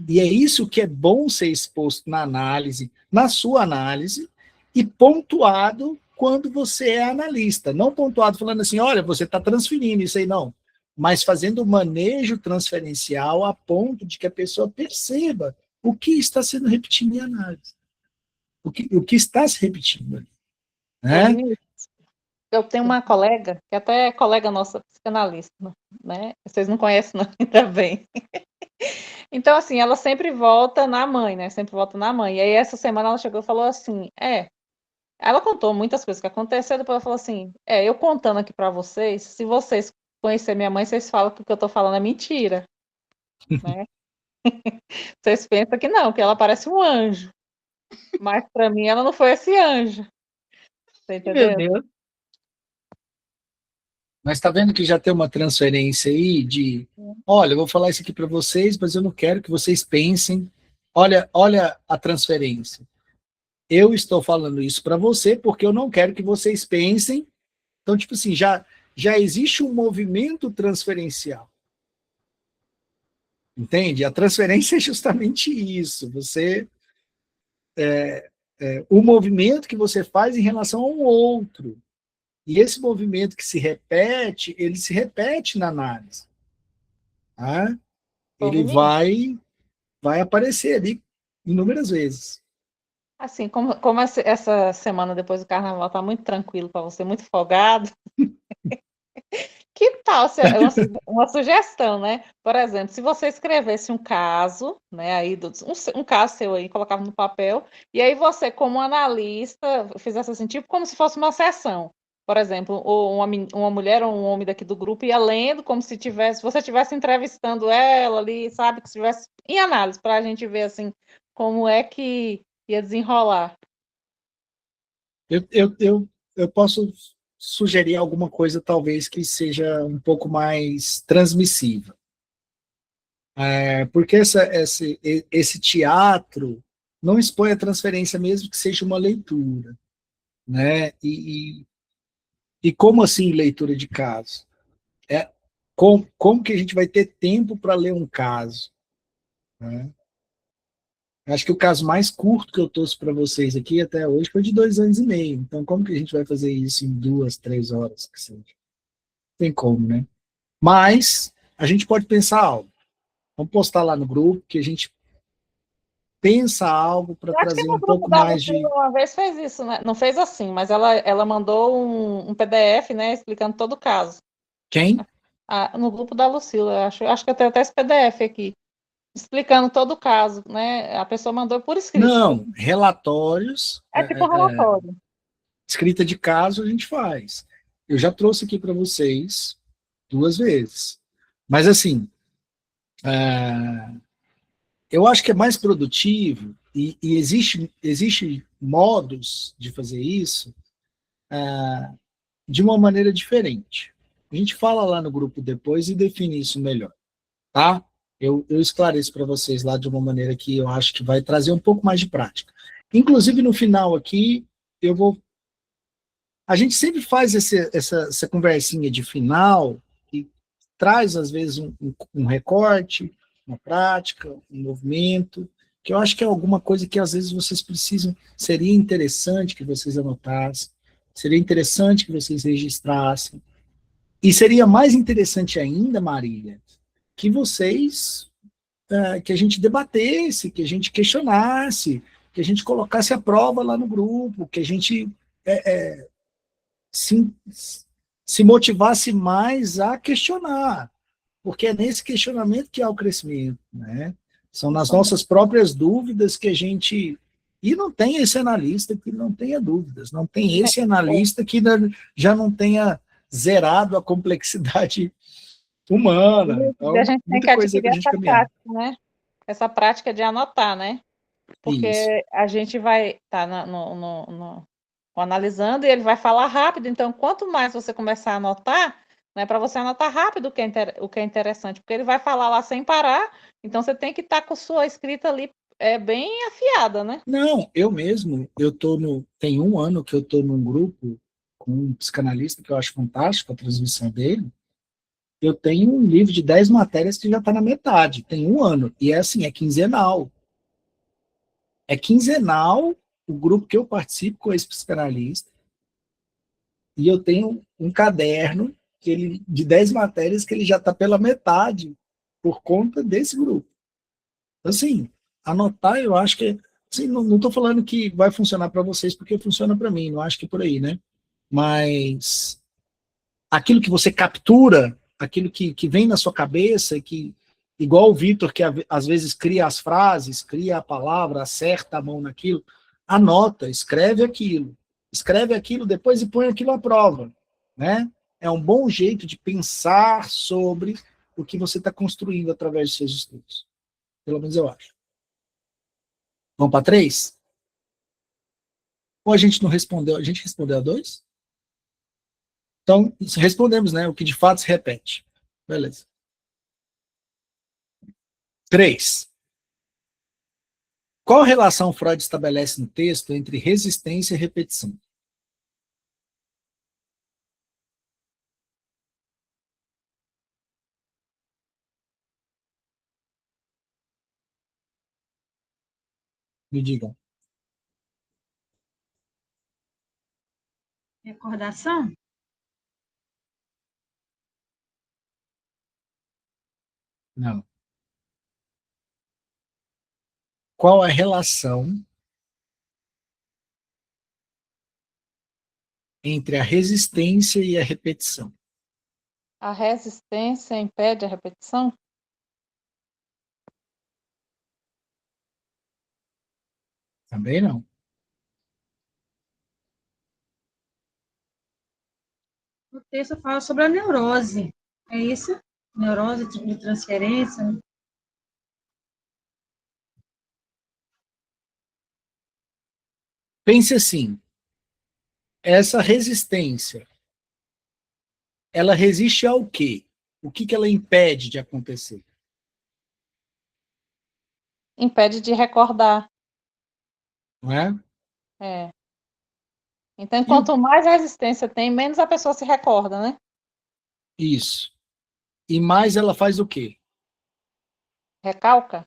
E é isso que é bom ser exposto na análise, na sua análise, e pontuado quando você é analista. Não pontuado falando assim, olha, você está transferindo isso aí, não. Mas fazendo o manejo transferencial a ponto de que a pessoa perceba o que está sendo repetido em análise. O que está se repetindo. Né? Eu tenho uma colega, que até é colega nossa, psicanalista, né? Vocês não conhecem, não, ainda bem. Então, assim, ela sempre volta na mãe, né? Sempre volta na mãe. E aí, essa semana, ela chegou e falou assim, ela contou muitas coisas que aconteceram, depois ela falou assim, eu contando aqui pra vocês, se vocês conhecerem minha mãe, vocês falam que o que eu tô falando é mentira, né? Vocês pensam que não, que ela parece um anjo. Mas pra mim, ela não foi esse anjo. Você entendeu? Meu Deus. Mas está vendo que já tem uma transferência aí de, olha, eu vou falar isso aqui para vocês, mas eu não quero que vocês pensem. Olha a transferência. Eu estou falando isso para você porque eu não quero que vocês pensem. Então, tipo assim, já existe um movimento transferencial. Entende? A transferência é justamente isso. O movimento que você faz em relação ao outro. E esse movimento que se repete, ele se repete na análise. Tá? Ele vai aparecer ali inúmeras vezes. Assim, como essa semana depois do carnaval tá muito tranquilo para você, muito folgado, que tal uma sugestão, né? Por exemplo, se você escrevesse um caso, né, aí um caso seu aí, colocava no papel, e aí você, como analista, fizesse assim, tipo como se fosse uma sessão. Por exemplo, ou uma mulher ou um homem daqui do grupo ia lendo como se você estivesse entrevistando ela ali, sabe? Que estivesse em análise, para a gente ver assim como é que ia desenrolar. Eu posso sugerir alguma coisa, talvez, que seja um pouco mais transmissiva. Porque esse teatro não expõe a transferência, mesmo que seja uma leitura. Né? E como assim leitura de caso? Como que a gente vai ter tempo para ler um caso? Né? Acho que o caso mais curto que eu trouxe para vocês aqui até hoje foi de 2 anos e meio. Então, como que a gente vai fazer isso em 2, 3 horas? Que seja? Tem como, né? Mas a gente pode pensar algo. Vamos postar lá no grupo que a gente pensa algo para trazer um pouco mais de... Uma vez fez isso, né? Não fez assim, mas ela mandou um PDF, né, explicando todo o caso. Quem? No grupo da Lucila, acho que eu tenho até esse PDF aqui, explicando todo o caso, né? A pessoa mandou por escrito. Não, relatórios. Tipo um relatório. Escrita de caso a gente faz. Eu já trouxe aqui para vocês 2 vezes. Mas, assim, eu acho que é mais produtivo e existe modos de fazer isso de uma maneira diferente. A gente fala lá no grupo depois e define isso melhor, tá? Eu esclareço para vocês lá de uma maneira que eu acho que vai trazer um pouco mais de prática. Inclusive, no final aqui, eu vou... A gente sempre faz essa conversinha de final, que traz, às vezes, um recorte, uma prática, um movimento, que eu acho que é alguma coisa que, às vezes, vocês precisam... Seria interessante que vocês anotassem, seria interessante que vocês registrassem. E seria mais interessante ainda, Marília, que vocês... que a gente debatesse, que a gente questionasse, que a gente colocasse a prova lá no grupo, que a gente se motivasse mais a questionar, porque é nesse questionamento que há o crescimento, né? São nas nossas próprias dúvidas que a gente... E não tem esse analista que não tenha dúvidas, não tem esse analista que já não tenha zerado a complexidade humana. Então, E a gente tem que muita coisa adquirir pra gente essa caminhar. prática, né? Essa prática de anotar, né? Porque Isso. a gente vai estar analisando e ele vai falar rápido, então quanto mais você começar a anotar, né, para você anotar rápido o que é interessante, porque ele vai falar lá sem parar, então você tem que estar com sua escrita ali bem afiada, né? Não, eu mesmo, tem 1 ano que eu estou num grupo com um psicanalista que eu acho fantástico a transmissão dele. Eu tenho um livro de 10 matérias que já está na metade, tem 1 ano, e é assim, é quinzenal. É quinzenal o grupo que eu participo com esse psicanalista, e eu tenho um caderno de 10 matérias que ele já está pela metade por conta desse grupo. Assim, anotar, eu acho que... Assim, não estou falando que vai funcionar para vocês, porque funciona para mim, não acho que é por aí, né? Mas aquilo que você captura, aquilo que vem na sua cabeça, que igual o Vitor, que às vezes cria as frases, cria a palavra, acerta a mão naquilo, anota, escreve aquilo depois e põe aquilo à prova, né? É um bom jeito de pensar sobre o que você está construindo através dos seus estudos. Pelo menos eu acho. Vamos para 3? Ou a gente não respondeu? A gente respondeu a 2? Então, respondemos, né? O que de fato se repete. Beleza. 3. Qual relação Freud estabelece no texto entre resistência e repetição? Me digam. Recordação? Não. Qual a relação entre a resistência e a repetição? A resistência impede a repetição? Também não. O texto fala sobre a neurose. É isso? Neurose, tipo de transferência. Pense assim, essa resistência, ela resiste ao quê? O que ela impede de acontecer? Impede de recordar. Não é? É. Então, quanto mais resistência tem, menos a pessoa se recorda, né? Isso. E mais ela faz o quê? Recalca?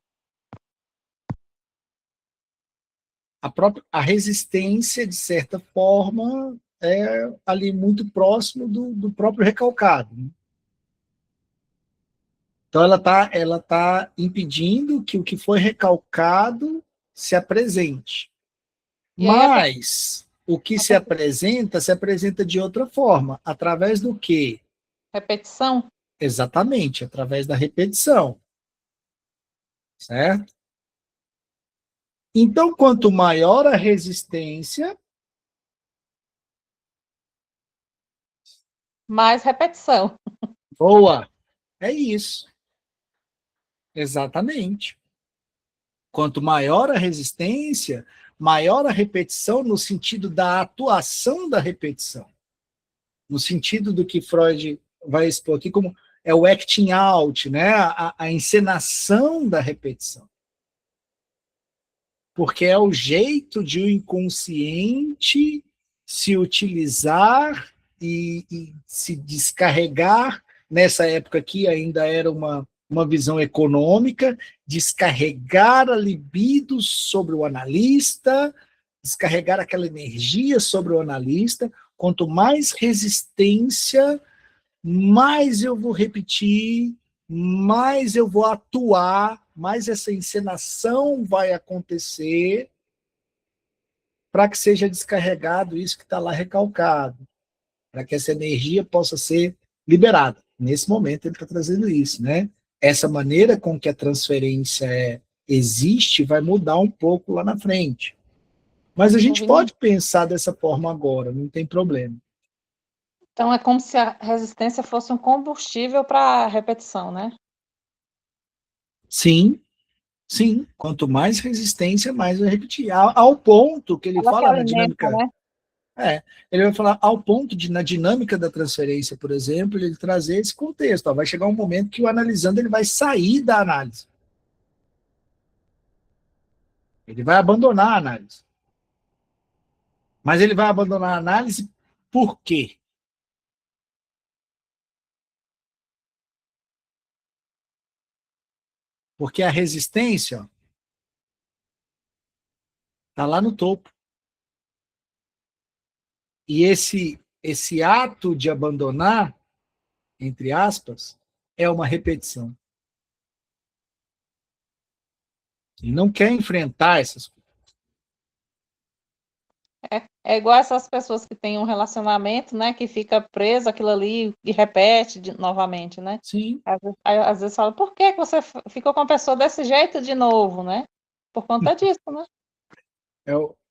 A resistência, de certa forma, é ali muito próximo do próprio recalcado. Né? Então, ela tá impedindo que o que foi recalcado se apresente. Mas o que se apresenta de outra forma. Através do quê? Repetição? Exatamente, através da repetição. Certo? Então, quanto maior a resistência... Mais repetição. Boa! É isso. Exatamente. Quanto maior a resistência, maior a repetição no sentido da atuação da repetição. no sentido do que Freud vai expor aqui como é o acting out, né? A encenação da repetição. Porque é o jeito de o inconsciente se utilizar e se descarregar. Nessa época aqui ainda era uma visão econômica, descarregar a libido sobre o analista, descarregar aquela energia sobre o analista. Quanto mais resistência, mais eu vou repetir, mais eu vou atuar, mais essa encenação vai acontecer para que seja descarregado isso que está lá recalcado, para que essa energia possa ser liberada. Nesse momento ele está trazendo isso, né? Essa maneira com que a transferência existe vai mudar um pouco lá na frente. Mas a gente pode pensar dessa forma agora, não tem problema. Então é como se a resistência fosse um combustível para a repetição, né? Sim, sim. Quanto mais resistência, mais vai repetir. Ao ponto que ele Ela fala que na alimenta, dinâmica. né? Ele vai falar ao ponto de, na dinâmica da transferência, por exemplo, ele trazer esse contexto. Ó, vai chegar um momento que o analisando ele vai sair da análise. Ele vai abandonar a análise. Mas ele vai abandonar a análise por quê? Porque a resistência está lá no topo. E esse ato de abandonar, entre aspas, é uma repetição. Ele não quer enfrentar essas coisas. É igual essas pessoas que têm um relacionamento, né, que fica preso aquilo ali e repete novamente, né? Sim. Às vezes fala, por que você ficou com a pessoa desse jeito de novo, né? Por conta disso, né?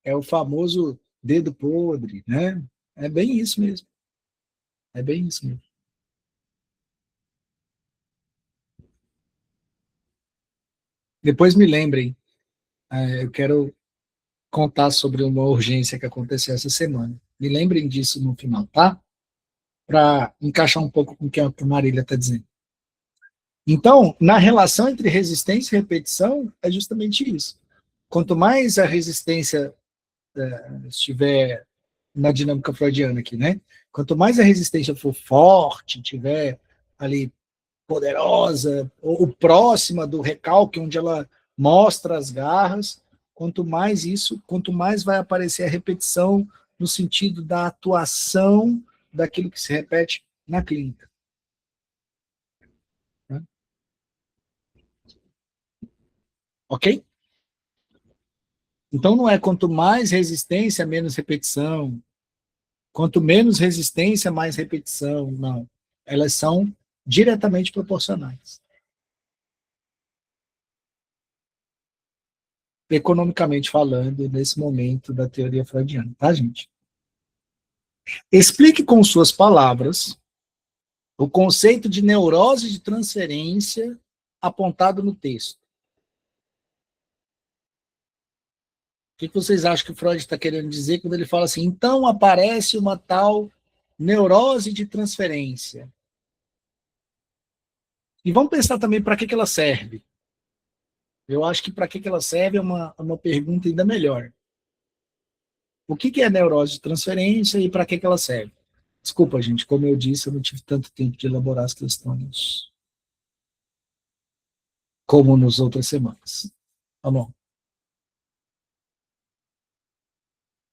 É o famoso dedo podre, né? É bem isso mesmo. É bem isso mesmo. Depois me lembrem, eu quero contar sobre uma urgência que aconteceu essa semana. Me lembrem disso no final, tá? Para encaixar um pouco com o que a Marília está dizendo. Então, na relação entre resistência e repetição, é justamente isso. Quanto mais a resistência estiver na dinâmica freudiana aqui, né? Quanto mais a resistência for forte, tiver ali poderosa, ou próxima do recalque, onde ela mostra as garras, quanto mais vai aparecer a repetição no sentido da atuação daquilo que se repete na clínica. Ok? Então não é quanto mais resistência, menos repetição. Quanto menos resistência, mais repetição. Não. Elas são diretamente proporcionais. Economicamente falando, nesse momento da teoria freudiana, tá, gente? Explique com suas palavras o conceito de neurose de transferência apontado no texto. O que vocês acham que o Freud está querendo dizer quando ele fala assim, então aparece uma tal neurose de transferência? E vamos pensar também para que ela serve. Eu acho que para que ela serve é uma pergunta ainda melhor. O que é a neurose de transferência e para que ela serve? Desculpa, gente, como eu disse, eu não tive tanto tempo de elaborar as questões como nas outras semanas. Tá bom.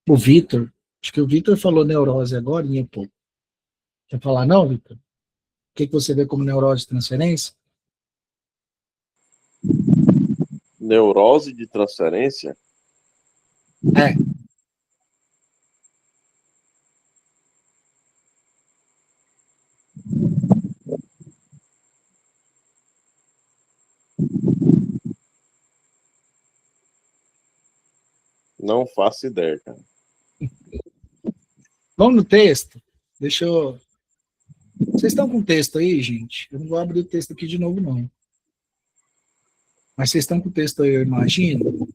O Vitor, acho que o Vitor falou neurose agora, pô. Quer falar não, Vitor? O que você vê como neurose de transferência? Neurose de transferência? É. Não faço ideia, cara. Vamos no texto? Deixa eu... Vocês estão com o texto aí, gente? Eu não vou abrir o texto aqui de novo, não. Mas vocês estão com o texto aí, eu imagino.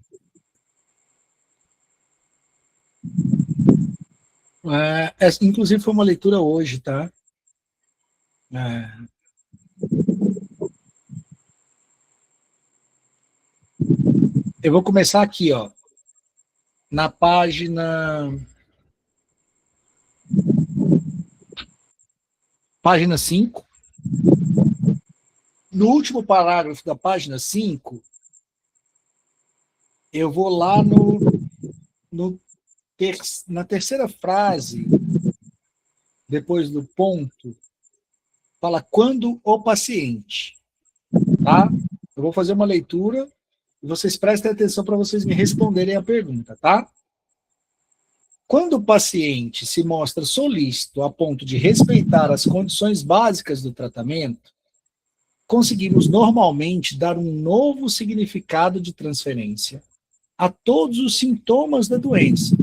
Inclusive foi uma leitura hoje, tá? Eu vou começar aqui, ó, na página 5. No último parágrafo da página 5, eu vou lá na terceira frase, depois do ponto, fala quando o paciente, tá? Eu vou fazer uma leitura e vocês prestem atenção para vocês me responderem a pergunta, tá? Quando o paciente se mostra solícito a ponto de respeitar as condições básicas do tratamento, conseguimos normalmente dar um novo significado de transferência a todos os sintomas da doença,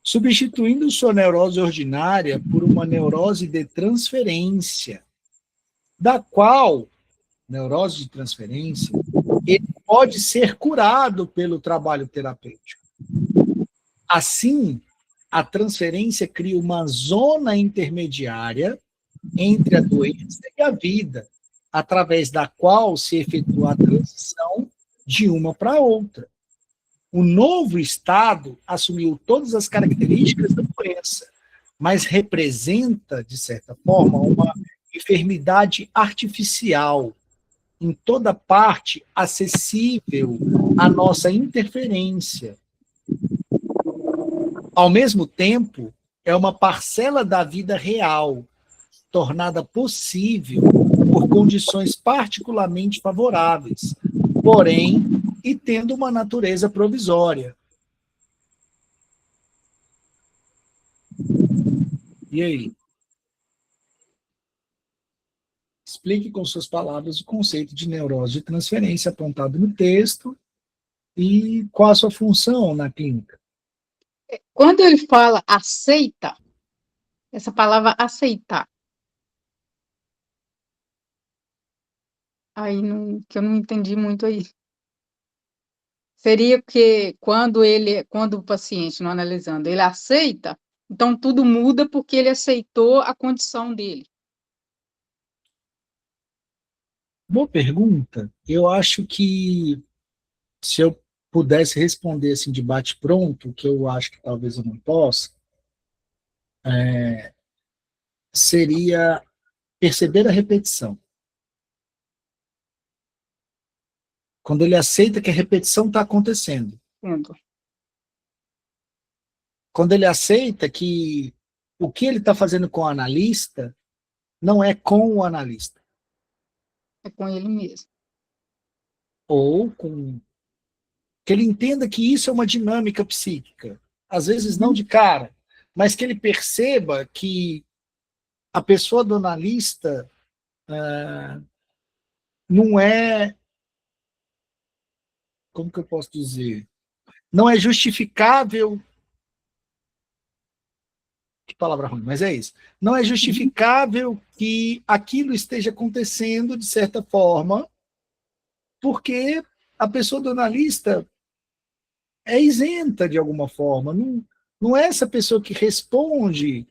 substituindo sua neurose ordinária por uma neurose de transferência, da qual, neurose de transferência, ele pode ser curado pelo trabalho terapêutico. Assim, a transferência cria uma zona intermediária entre a doença e a vida, através da qual se efetua a transição de uma para outra. O novo estado assumiu todas as características da doença, mas representa, de certa forma, uma enfermidade artificial, em toda parte acessível à nossa interferência. Ao mesmo tempo, é uma parcela da vida real, tornada possível por condições particularmente favoráveis, porém, e tendo uma natureza provisória. E aí? Explique com suas palavras o conceito de neurose de transferência apontado no texto e qual a sua função na clínica. Quando ele fala aceita, essa palavra aceitar, aí que eu não entendi muito aí. Seria que quando o paciente, não analisando, ele aceita, então tudo muda porque ele aceitou a condição dele. Boa pergunta. Eu acho que se eu pudesse responder assim de bate-pronto, que eu acho que talvez eu não possa, seria perceber a repetição. Quando ele aceita que a repetição está acontecendo. Entendo. Quando ele aceita que o que ele está fazendo com o analista não é com o analista. É com ele mesmo. Ou com... que ele entenda que isso é uma dinâmica psíquica. Às vezes não de cara, mas que ele perceba que a pessoa do analista não é... Como que eu posso dizer? Não é justificável... Que palavra ruim, mas é isso. Não é justificável que aquilo esteja acontecendo de certa forma, porque a pessoa do analista é isenta de alguma forma. Não é essa pessoa que responde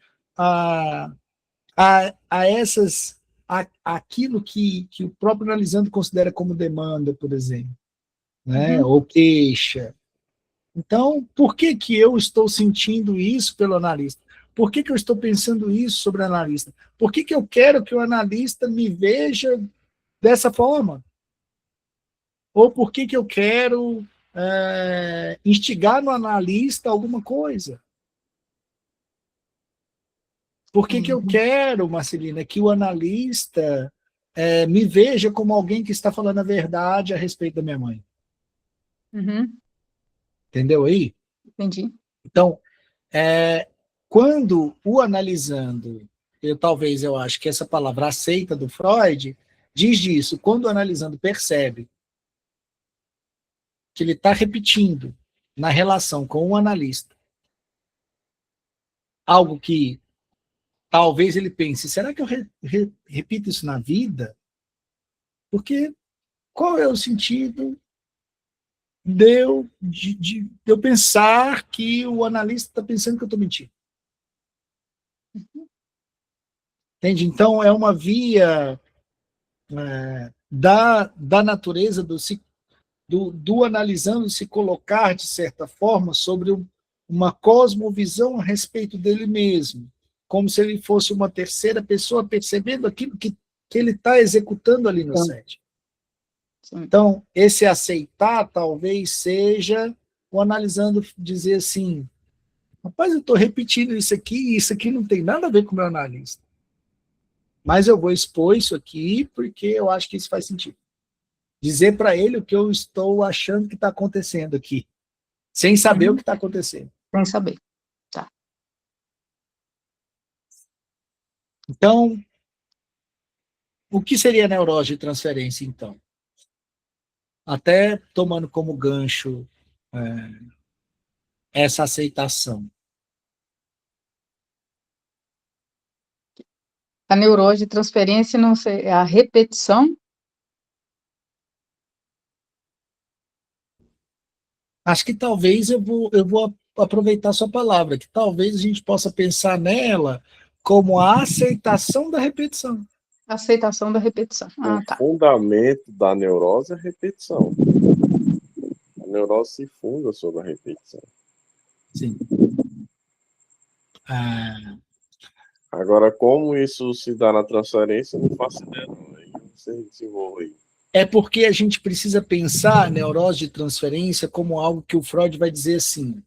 aquilo que o próprio analisando considera como demanda, por exemplo, né? Ou queixa. Então, por que eu estou sentindo isso pelo analista? Por que eu estou pensando isso sobre o analista? Por que eu quero que o analista me veja dessa forma? Ou por que eu quero instigar no analista alguma coisa? Por que eu quero, Marcelina, que o analista me veja como alguém que está falando a verdade a respeito da minha mãe? Entendeu aí? Entendi. Então, quando o analisando, eu acho que essa palavra aceita do Freud, diz disso, quando o analisando percebe que ele está repetindo na relação com o analista algo que talvez ele pense, será que eu repito isso na vida? Porque qual é o sentido de eu pensar que o analista está pensando que eu estou mentindo? Entende? Então, é uma via da natureza do analisando se colocar, de certa forma, sobre uma cosmovisão a respeito dele mesmo, como se ele fosse uma terceira pessoa percebendo aquilo que ele está executando ali no set. Então, esse aceitar talvez seja o analisando dizer assim, rapaz, eu estou repetindo isso aqui, e isso aqui não tem nada a ver com o meu analista. Mas eu vou expor isso aqui porque eu acho que isso faz sentido. Dizer para ele o que eu estou achando que está acontecendo aqui, sem saber o que está acontecendo. Sem saber. Tá. Então, o que seria neurose de transferência, então? Até tomando como gancho essa aceitação. A neurose de transferência não sei, é a repetição. Acho que talvez eu vou aproveitar a sua palavra, que talvez a gente possa pensar nela como a aceitação da repetição. Aceitação da repetição. Ah, O tá. fundamento da neurose é a repetição. A neurose se funda sobre a repetição. Sim. Agora, como isso se dá na transferência, eu não faço ideia, não. Aí você desenvolve aí. É porque a gente precisa pensar a neurose de transferência como algo que o Freud vai dizer assim.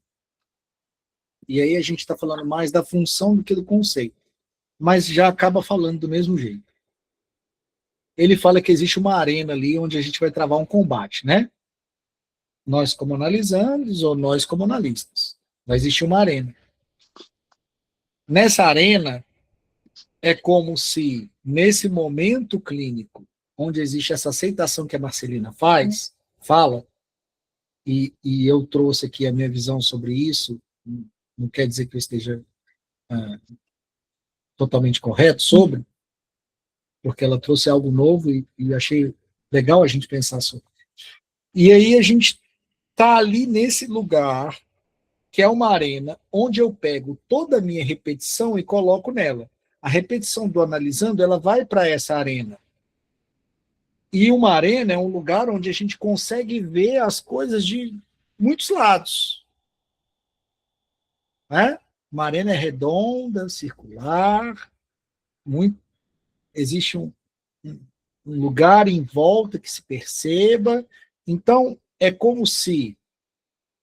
E aí a gente está falando mais da função do que do conceito. Mas já acaba falando do mesmo jeito. Ele fala que existe uma arena ali onde a gente vai travar um combate, né? Nós como analisandos ou nós como analistas. Vai existir uma arena. Nessa arena, é como se, nesse momento clínico, onde existe essa aceitação que a Marcelina fala, e eu trouxe aqui a minha visão sobre isso, não quer dizer que eu esteja totalmente correto sobre, porque ela trouxe algo novo e achei legal a gente pensar sobre. E aí a gente está ali nesse lugar, que é uma arena, onde eu pego toda a minha repetição e coloco nela. A repetição do analisando, ela vai para essa arena. E uma arena é um lugar onde a gente consegue ver as coisas de muitos lados. Né? Uma arena é redonda, circular, existe um lugar em volta que se perceba. Então, é como se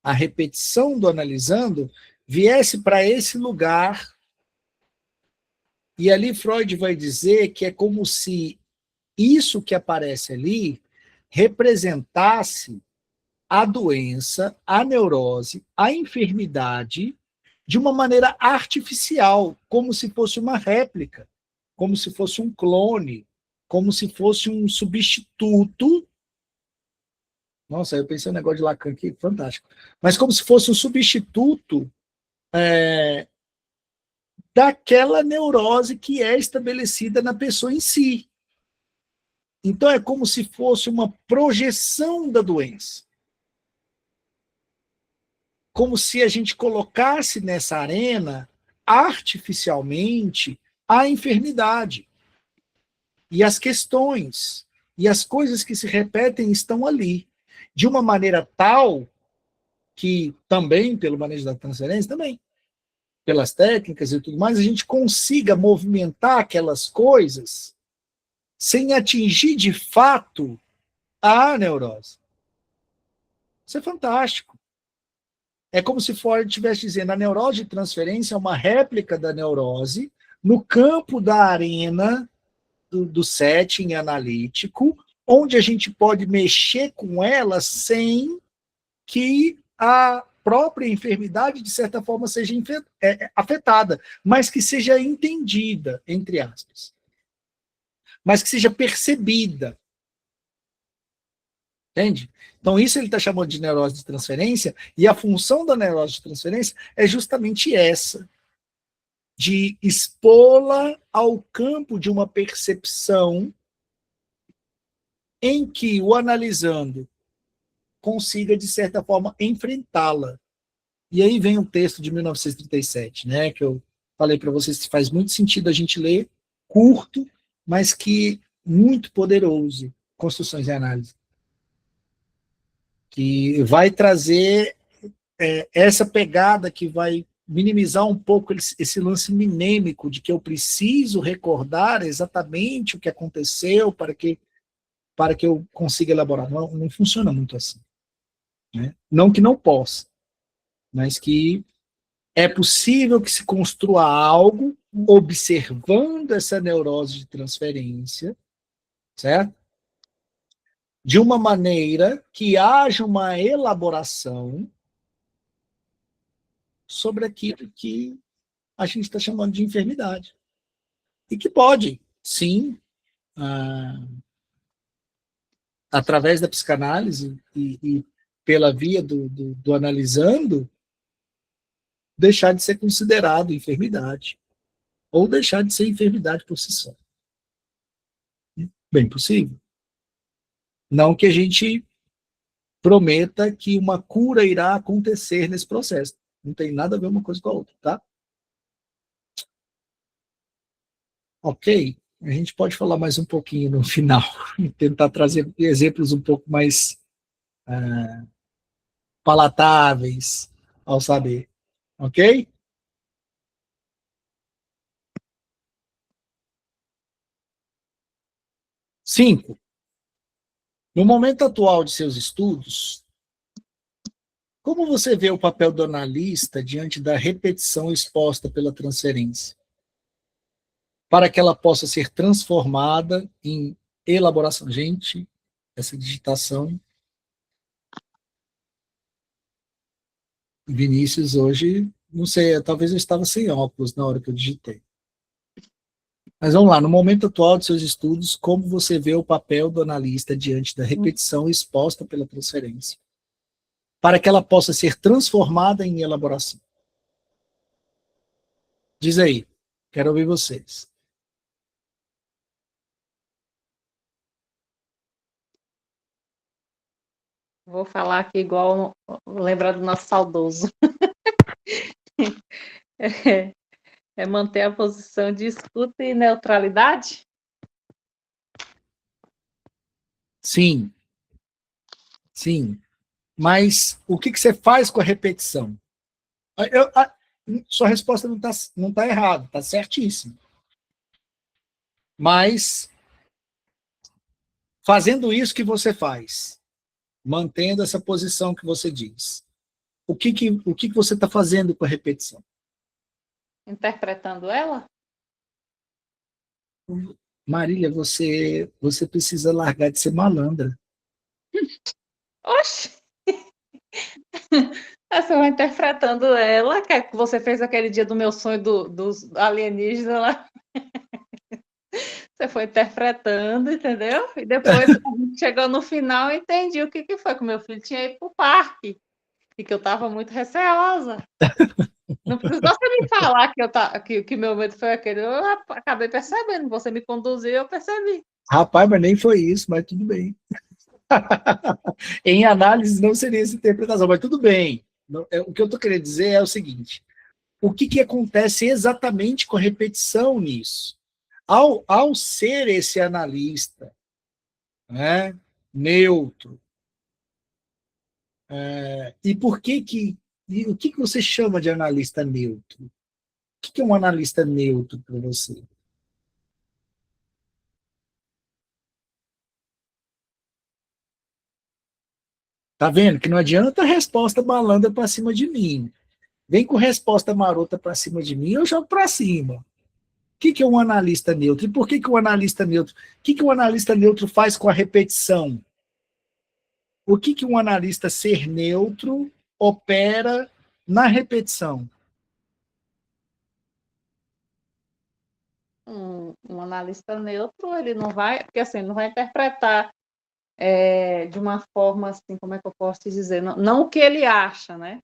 a repetição do analisando viesse para esse lugar, e ali Freud vai dizer que é como se isso que aparece ali representasse a doença, a neurose, a enfermidade de uma maneira artificial, como se fosse uma réplica, como se fosse um clone, como se fosse um substituto. Nossa, eu pensei um negócio de Lacan aqui, fantástico. Mas como se fosse um substituto daquela neurose que é estabelecida na pessoa em si. Então é como se fosse uma projeção da doença. Como se a gente colocasse nessa arena, artificialmente, a enfermidade. E as questões, e as coisas que se repetem estão ali. De uma maneira tal que também, pelo manejo da transferência, também, pelas técnicas e tudo mais, a gente consiga movimentar aquelas coisas sem atingir de fato a neurose. Isso é fantástico. É como se Freud estivesse dizendo, a neurose de transferência é uma réplica da neurose no campo da arena do setting analítico, onde a gente pode mexer com ela sem que a própria enfermidade, de certa forma, seja afetada, mas que seja entendida, entre aspas. Mas que seja percebida. Entende? Então, isso ele está chamando de neurose de transferência, e a função da neurose de transferência é justamente essa, de expô-la ao campo de uma percepção em que o analisando consiga, de certa forma, enfrentá-la. E aí vem um texto de 1937, né, que eu falei para vocês que faz muito sentido a gente ler curto, mas que muito poderoso, construções de análise, que vai trazer essa pegada que vai minimizar um pouco esse lance minêmico de que eu preciso recordar exatamente o que aconteceu para que eu consiga elaborar. Não funciona muito assim. Né? Não que não possa, mas que é possível que se construa algo observando essa neurose de transferência, certo? De uma maneira que haja uma elaboração sobre aquilo que a gente está chamando de enfermidade. E que pode, sim, através da psicanálise e pela via do analisando, deixar de ser considerado enfermidade. Ou deixar de ser enfermidade por si só. Bem possível. Não que a gente prometa que uma cura irá acontecer nesse processo. Não tem nada a ver uma coisa com a outra, tá? Ok? A gente pode falar mais um pouquinho no final, e tentar trazer exemplos um pouco mais palatáveis ao saber. Ok? Cinco. No momento atual de seus estudos, como você vê o papel do analista diante da repetição exposta pela transferência, para que ela possa ser transformada em elaboração? Gente, essa digitação. Vinícius hoje, não sei, talvez eu estava sem óculos na hora que eu digitei. Mas vamos lá, no momento atual de seus estudos, como você vê o papel do analista diante da repetição exposta pela transferência, para que ela possa ser transformada em elaboração? Diz aí, quero ouvir vocês. Vou falar aqui igual lembrar do nosso saudoso. É manter a posição de escuta e neutralidade? Sim. Sim. Mas o que você faz com a repetição? Sua resposta não tá errada, está certíssima. Mas, fazendo isso que você faz, mantendo essa posição que você diz, o que você está fazendo com a repetição? Interpretando ela? Marília, você precisa largar de ser malandra. Oxe! Você vai interpretando ela, que é que você fez aquele dia do meu sonho dos alienígenas lá. Você foi interpretando, entendeu? E depois, chegou no final, eu entendi o que foi, que o meu filho tinha ido para o parque e que eu estava muito receosa. Não precisou você me falar que meu medo foi aquele. Eu acabei percebendo, você me conduziu, eu percebi. Rapaz, mas nem foi isso, mas tudo bem. Em análise não seria essa interpretação, mas tudo bem. O que eu estou querendo dizer é o seguinte: o que acontece exatamente com a repetição nisso? Ao ser esse analista, né, neutro, e o que você chama de analista neutro? O que é um analista neutro para você? Tá vendo que não adianta resposta malandra para cima de mim. Vem com resposta marota para cima de mim, eu jogo para cima. O que é um analista neutro? E por que o analista neutro? O que o analista neutro faz com a repetição? O que um analista ser neutro opera na repetição? Um analista neutro, ele não vai, porque assim, não vai interpretar de uma forma assim, como é que eu posso te dizer? Não o que ele acha, né?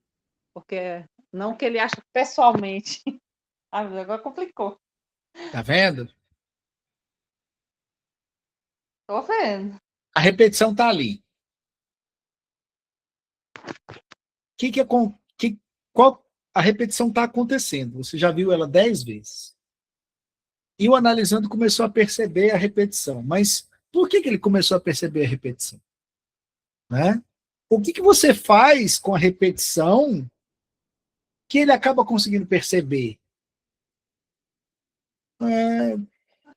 Porque não o que ele acha pessoalmente. Agora complicou. Tá vendo? Tô vendo. A repetição tá ali. Qual a repetição está acontecendo? Você já viu ela 10 vezes. E o analisando começou a perceber a repetição. Mas por que ele começou a perceber a repetição? Né? O que você faz com a repetição que ele acaba conseguindo perceber?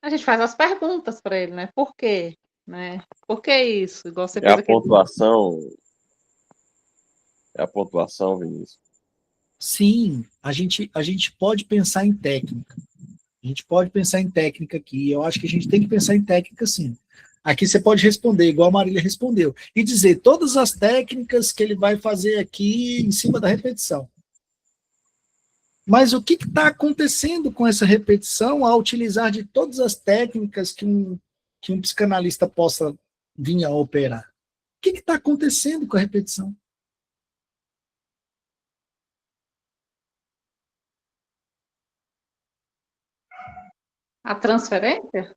A gente faz as perguntas para ele, né? Por quê? Né? Por que isso? Igual você É fez a aquele. pontuação. É a pontuação, Vinícius. Sim, a gente pode pensar em técnica. A gente pode pensar em técnica aqui. Eu acho que a gente tem que pensar em técnica, sim. Aqui você pode responder, igual a Marília respondeu, e dizer todas as técnicas que ele vai fazer aqui em cima da repetição. Mas o que está acontecendo com essa repetição ao utilizar de todas as técnicas que um psicanalista possa vir a operar? O que está acontecendo com a repetição? A transferência?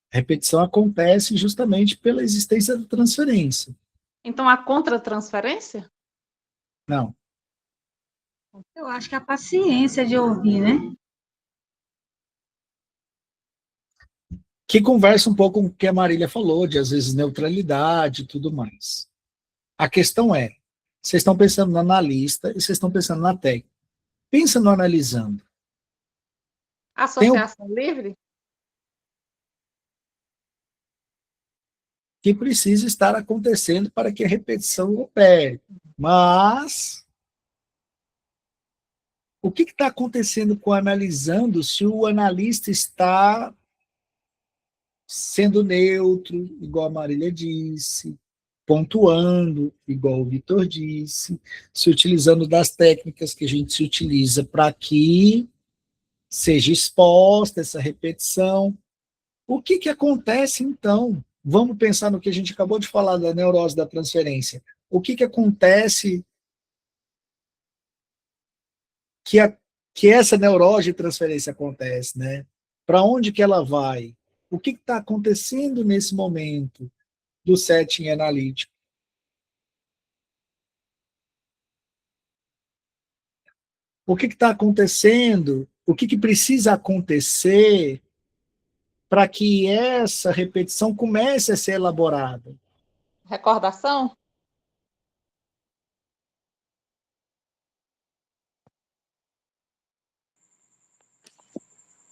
A repetição acontece justamente pela existência da transferência. Então, a contratransferência? Não. Eu acho que a paciência de ouvir, né? Que conversa um pouco com o que a Marília falou, de às vezes neutralidade e tudo mais. A questão é, vocês estão pensando no analista e vocês estão pensando na técnica. Pensa no analisando. Associação livre? Que precisa estar acontecendo para que a repetição opere. Mas o que está acontecendo com o analisando se o analista está sendo neutro, igual a Marília disse, pontuando, igual o Vitor disse, se utilizando das técnicas que a gente se utiliza para que seja exposta essa repetição. O que acontece, então? Vamos pensar no que a gente acabou de falar da neurose da transferência. O que acontece que essa neurose de transferência acontece, né? Para onde que ela vai? O que está acontecendo nesse momento do setting analítico? O que está acontecendo? O que precisa acontecer para que essa repetição comece a ser elaborada? Recordação?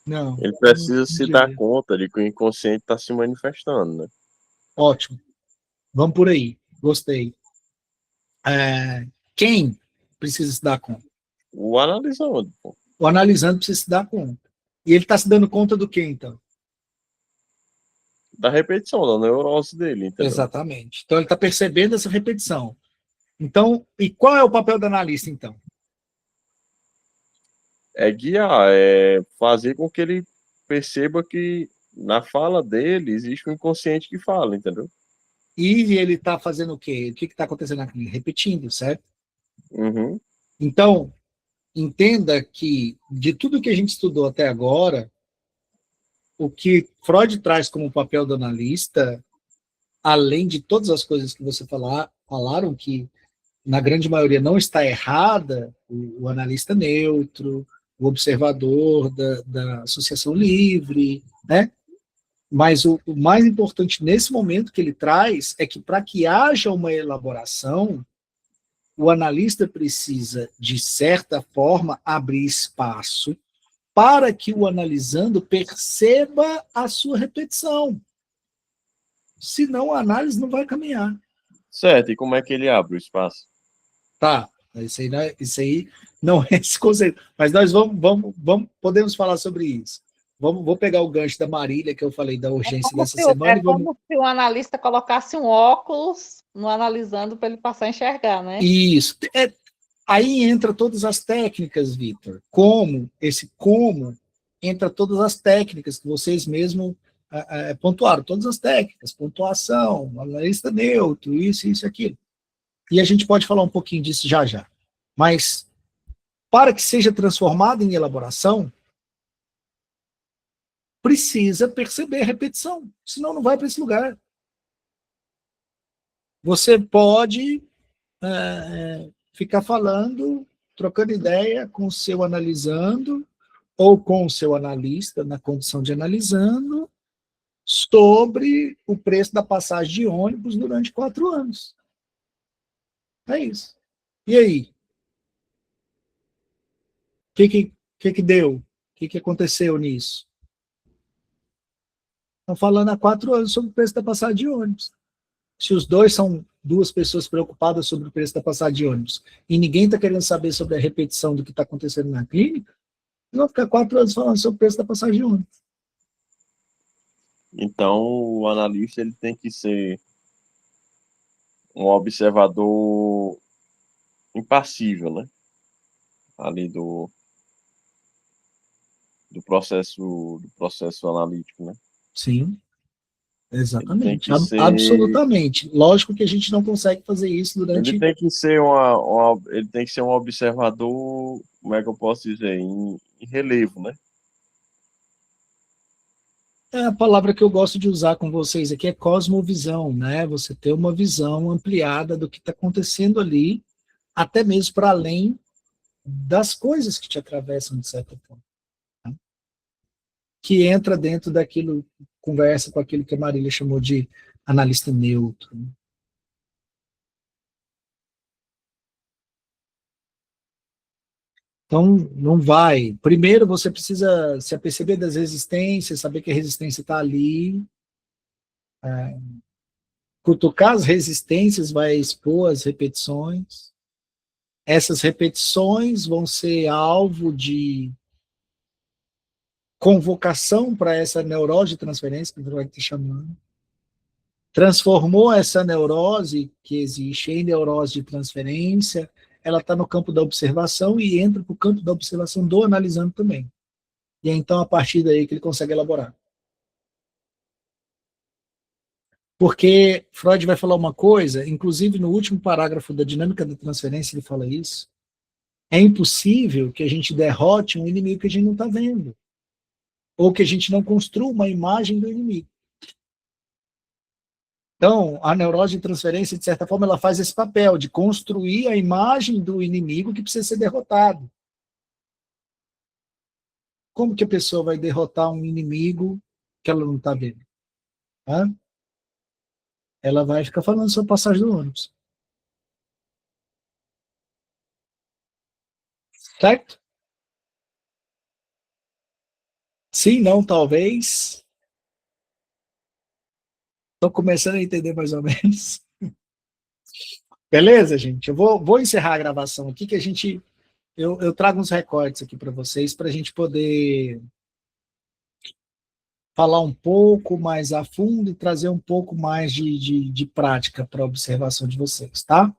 Não. Ele precisa não se dar diria. conta de que o inconsciente está se manifestando, né? Ótimo. Vamos por aí. Gostei. Quem precisa se dar conta? O analisando, pô. O analisando precisa se dar conta. E ele está se dando conta do quê, então? Da repetição, da neurose dele, entendeu? Exatamente. Então ele está percebendo essa repetição. Então, e qual é o papel do analista, então? É guiar, é fazer com que ele perceba que na fala dele existe um inconsciente que fala, entendeu? E ele está fazendo o quê? O que está acontecendo aqui? Repetindo, certo? Uhum. Então, entenda que de tudo que a gente estudou até agora, o que Freud traz como papel do analista, além de todas as coisas que você falaram, que na grande maioria não está errada, o analista neutro, o observador da associação livre, né? Mas o mais importante nesse momento que ele traz é que para que haja uma elaboração, o analista precisa, de certa forma, abrir espaço para que o analisando perceba a sua repetição. Senão a análise não vai caminhar. Certo, e como é que ele abre o espaço? Tá, isso aí não é esse conceito. Mas nós podemos falar sobre isso. Vou pegar o gancho da Marília, que eu falei da urgência dessa semana. É como se o analista colocasse um óculos no analisando para ele passar a enxergar, né? Isso. Aí entra todas as técnicas, Vitor. Como entra todas as técnicas que vocês mesmos pontuaram, todas as técnicas, pontuação, analista neutro, isso, aquilo. E a gente pode falar um pouquinho disso já. Mas, para que seja transformado em elaboração, precisa perceber a repetição, senão não vai para esse lugar. Você pode ficar falando, trocando ideia com o seu analisando, ou com o seu analista, na condição de analisando, sobre o preço da passagem de ônibus durante 4 anos. É isso. E aí? O que deu? O que aconteceu nisso? Estão falando há 4 anos sobre o preço da passagem de ônibus. Se os dois são 2 pessoas preocupadas sobre o preço da passagem de ônibus e ninguém está querendo saber sobre a repetição do que está acontecendo na clínica, eles vão ficar 4 anos falando sobre o preço da passagem de ônibus. Então, o analista ele tem que ser um observador impassível, né? Ali do processo analítico, né? Sim, exatamente. Ele tem que ser, Absolutamente. Lógico que a gente não consegue fazer isso durante... ele tem que ser ele tem que ser um observador, como é que eu posso dizer, em relevo, né? A palavra que eu gosto de usar com vocês aqui é cosmovisão, né? Você ter uma visão ampliada do que está acontecendo ali, até mesmo para além das coisas que te atravessam, de certa forma. Tá? Que entra dentro daquilo, conversa com aquilo que a Marília chamou de analista neutro. Né? Então, não vai. Primeiro, você precisa se aperceber das resistências, saber que a resistência está ali. Cutucar as resistências vai expor as repetições. Essas repetições vão ser alvo de convocação para essa neurose de transferência, que você vai estar chamando. Transformou essa neurose que existe em neurose de transferência, ela está no campo da observação e entra para o campo da observação do analisando também. E é então a partir daí que ele consegue elaborar. Porque Freud vai falar uma coisa, inclusive no último parágrafo da dinâmica da transferência ele fala isso, é impossível que a gente derrote um inimigo que a gente não está vendo. Ou que a gente não construa uma imagem do inimigo. Então, a neurose de transferência, de certa forma, ela faz esse papel de construir a imagem do inimigo que precisa ser derrotado. Como que a pessoa vai derrotar um inimigo que ela não está vendo? Tá? Ela vai ficar falando sobre a passagem do ônibus. Certo? Sim, não, talvez. Estou começando a entender mais ou menos. Beleza, gente? Eu vou encerrar a gravação aqui, que eu trago uns recortes aqui para vocês, para a gente poder falar um pouco mais a fundo e trazer um pouco mais de prática para a observação de vocês, tá?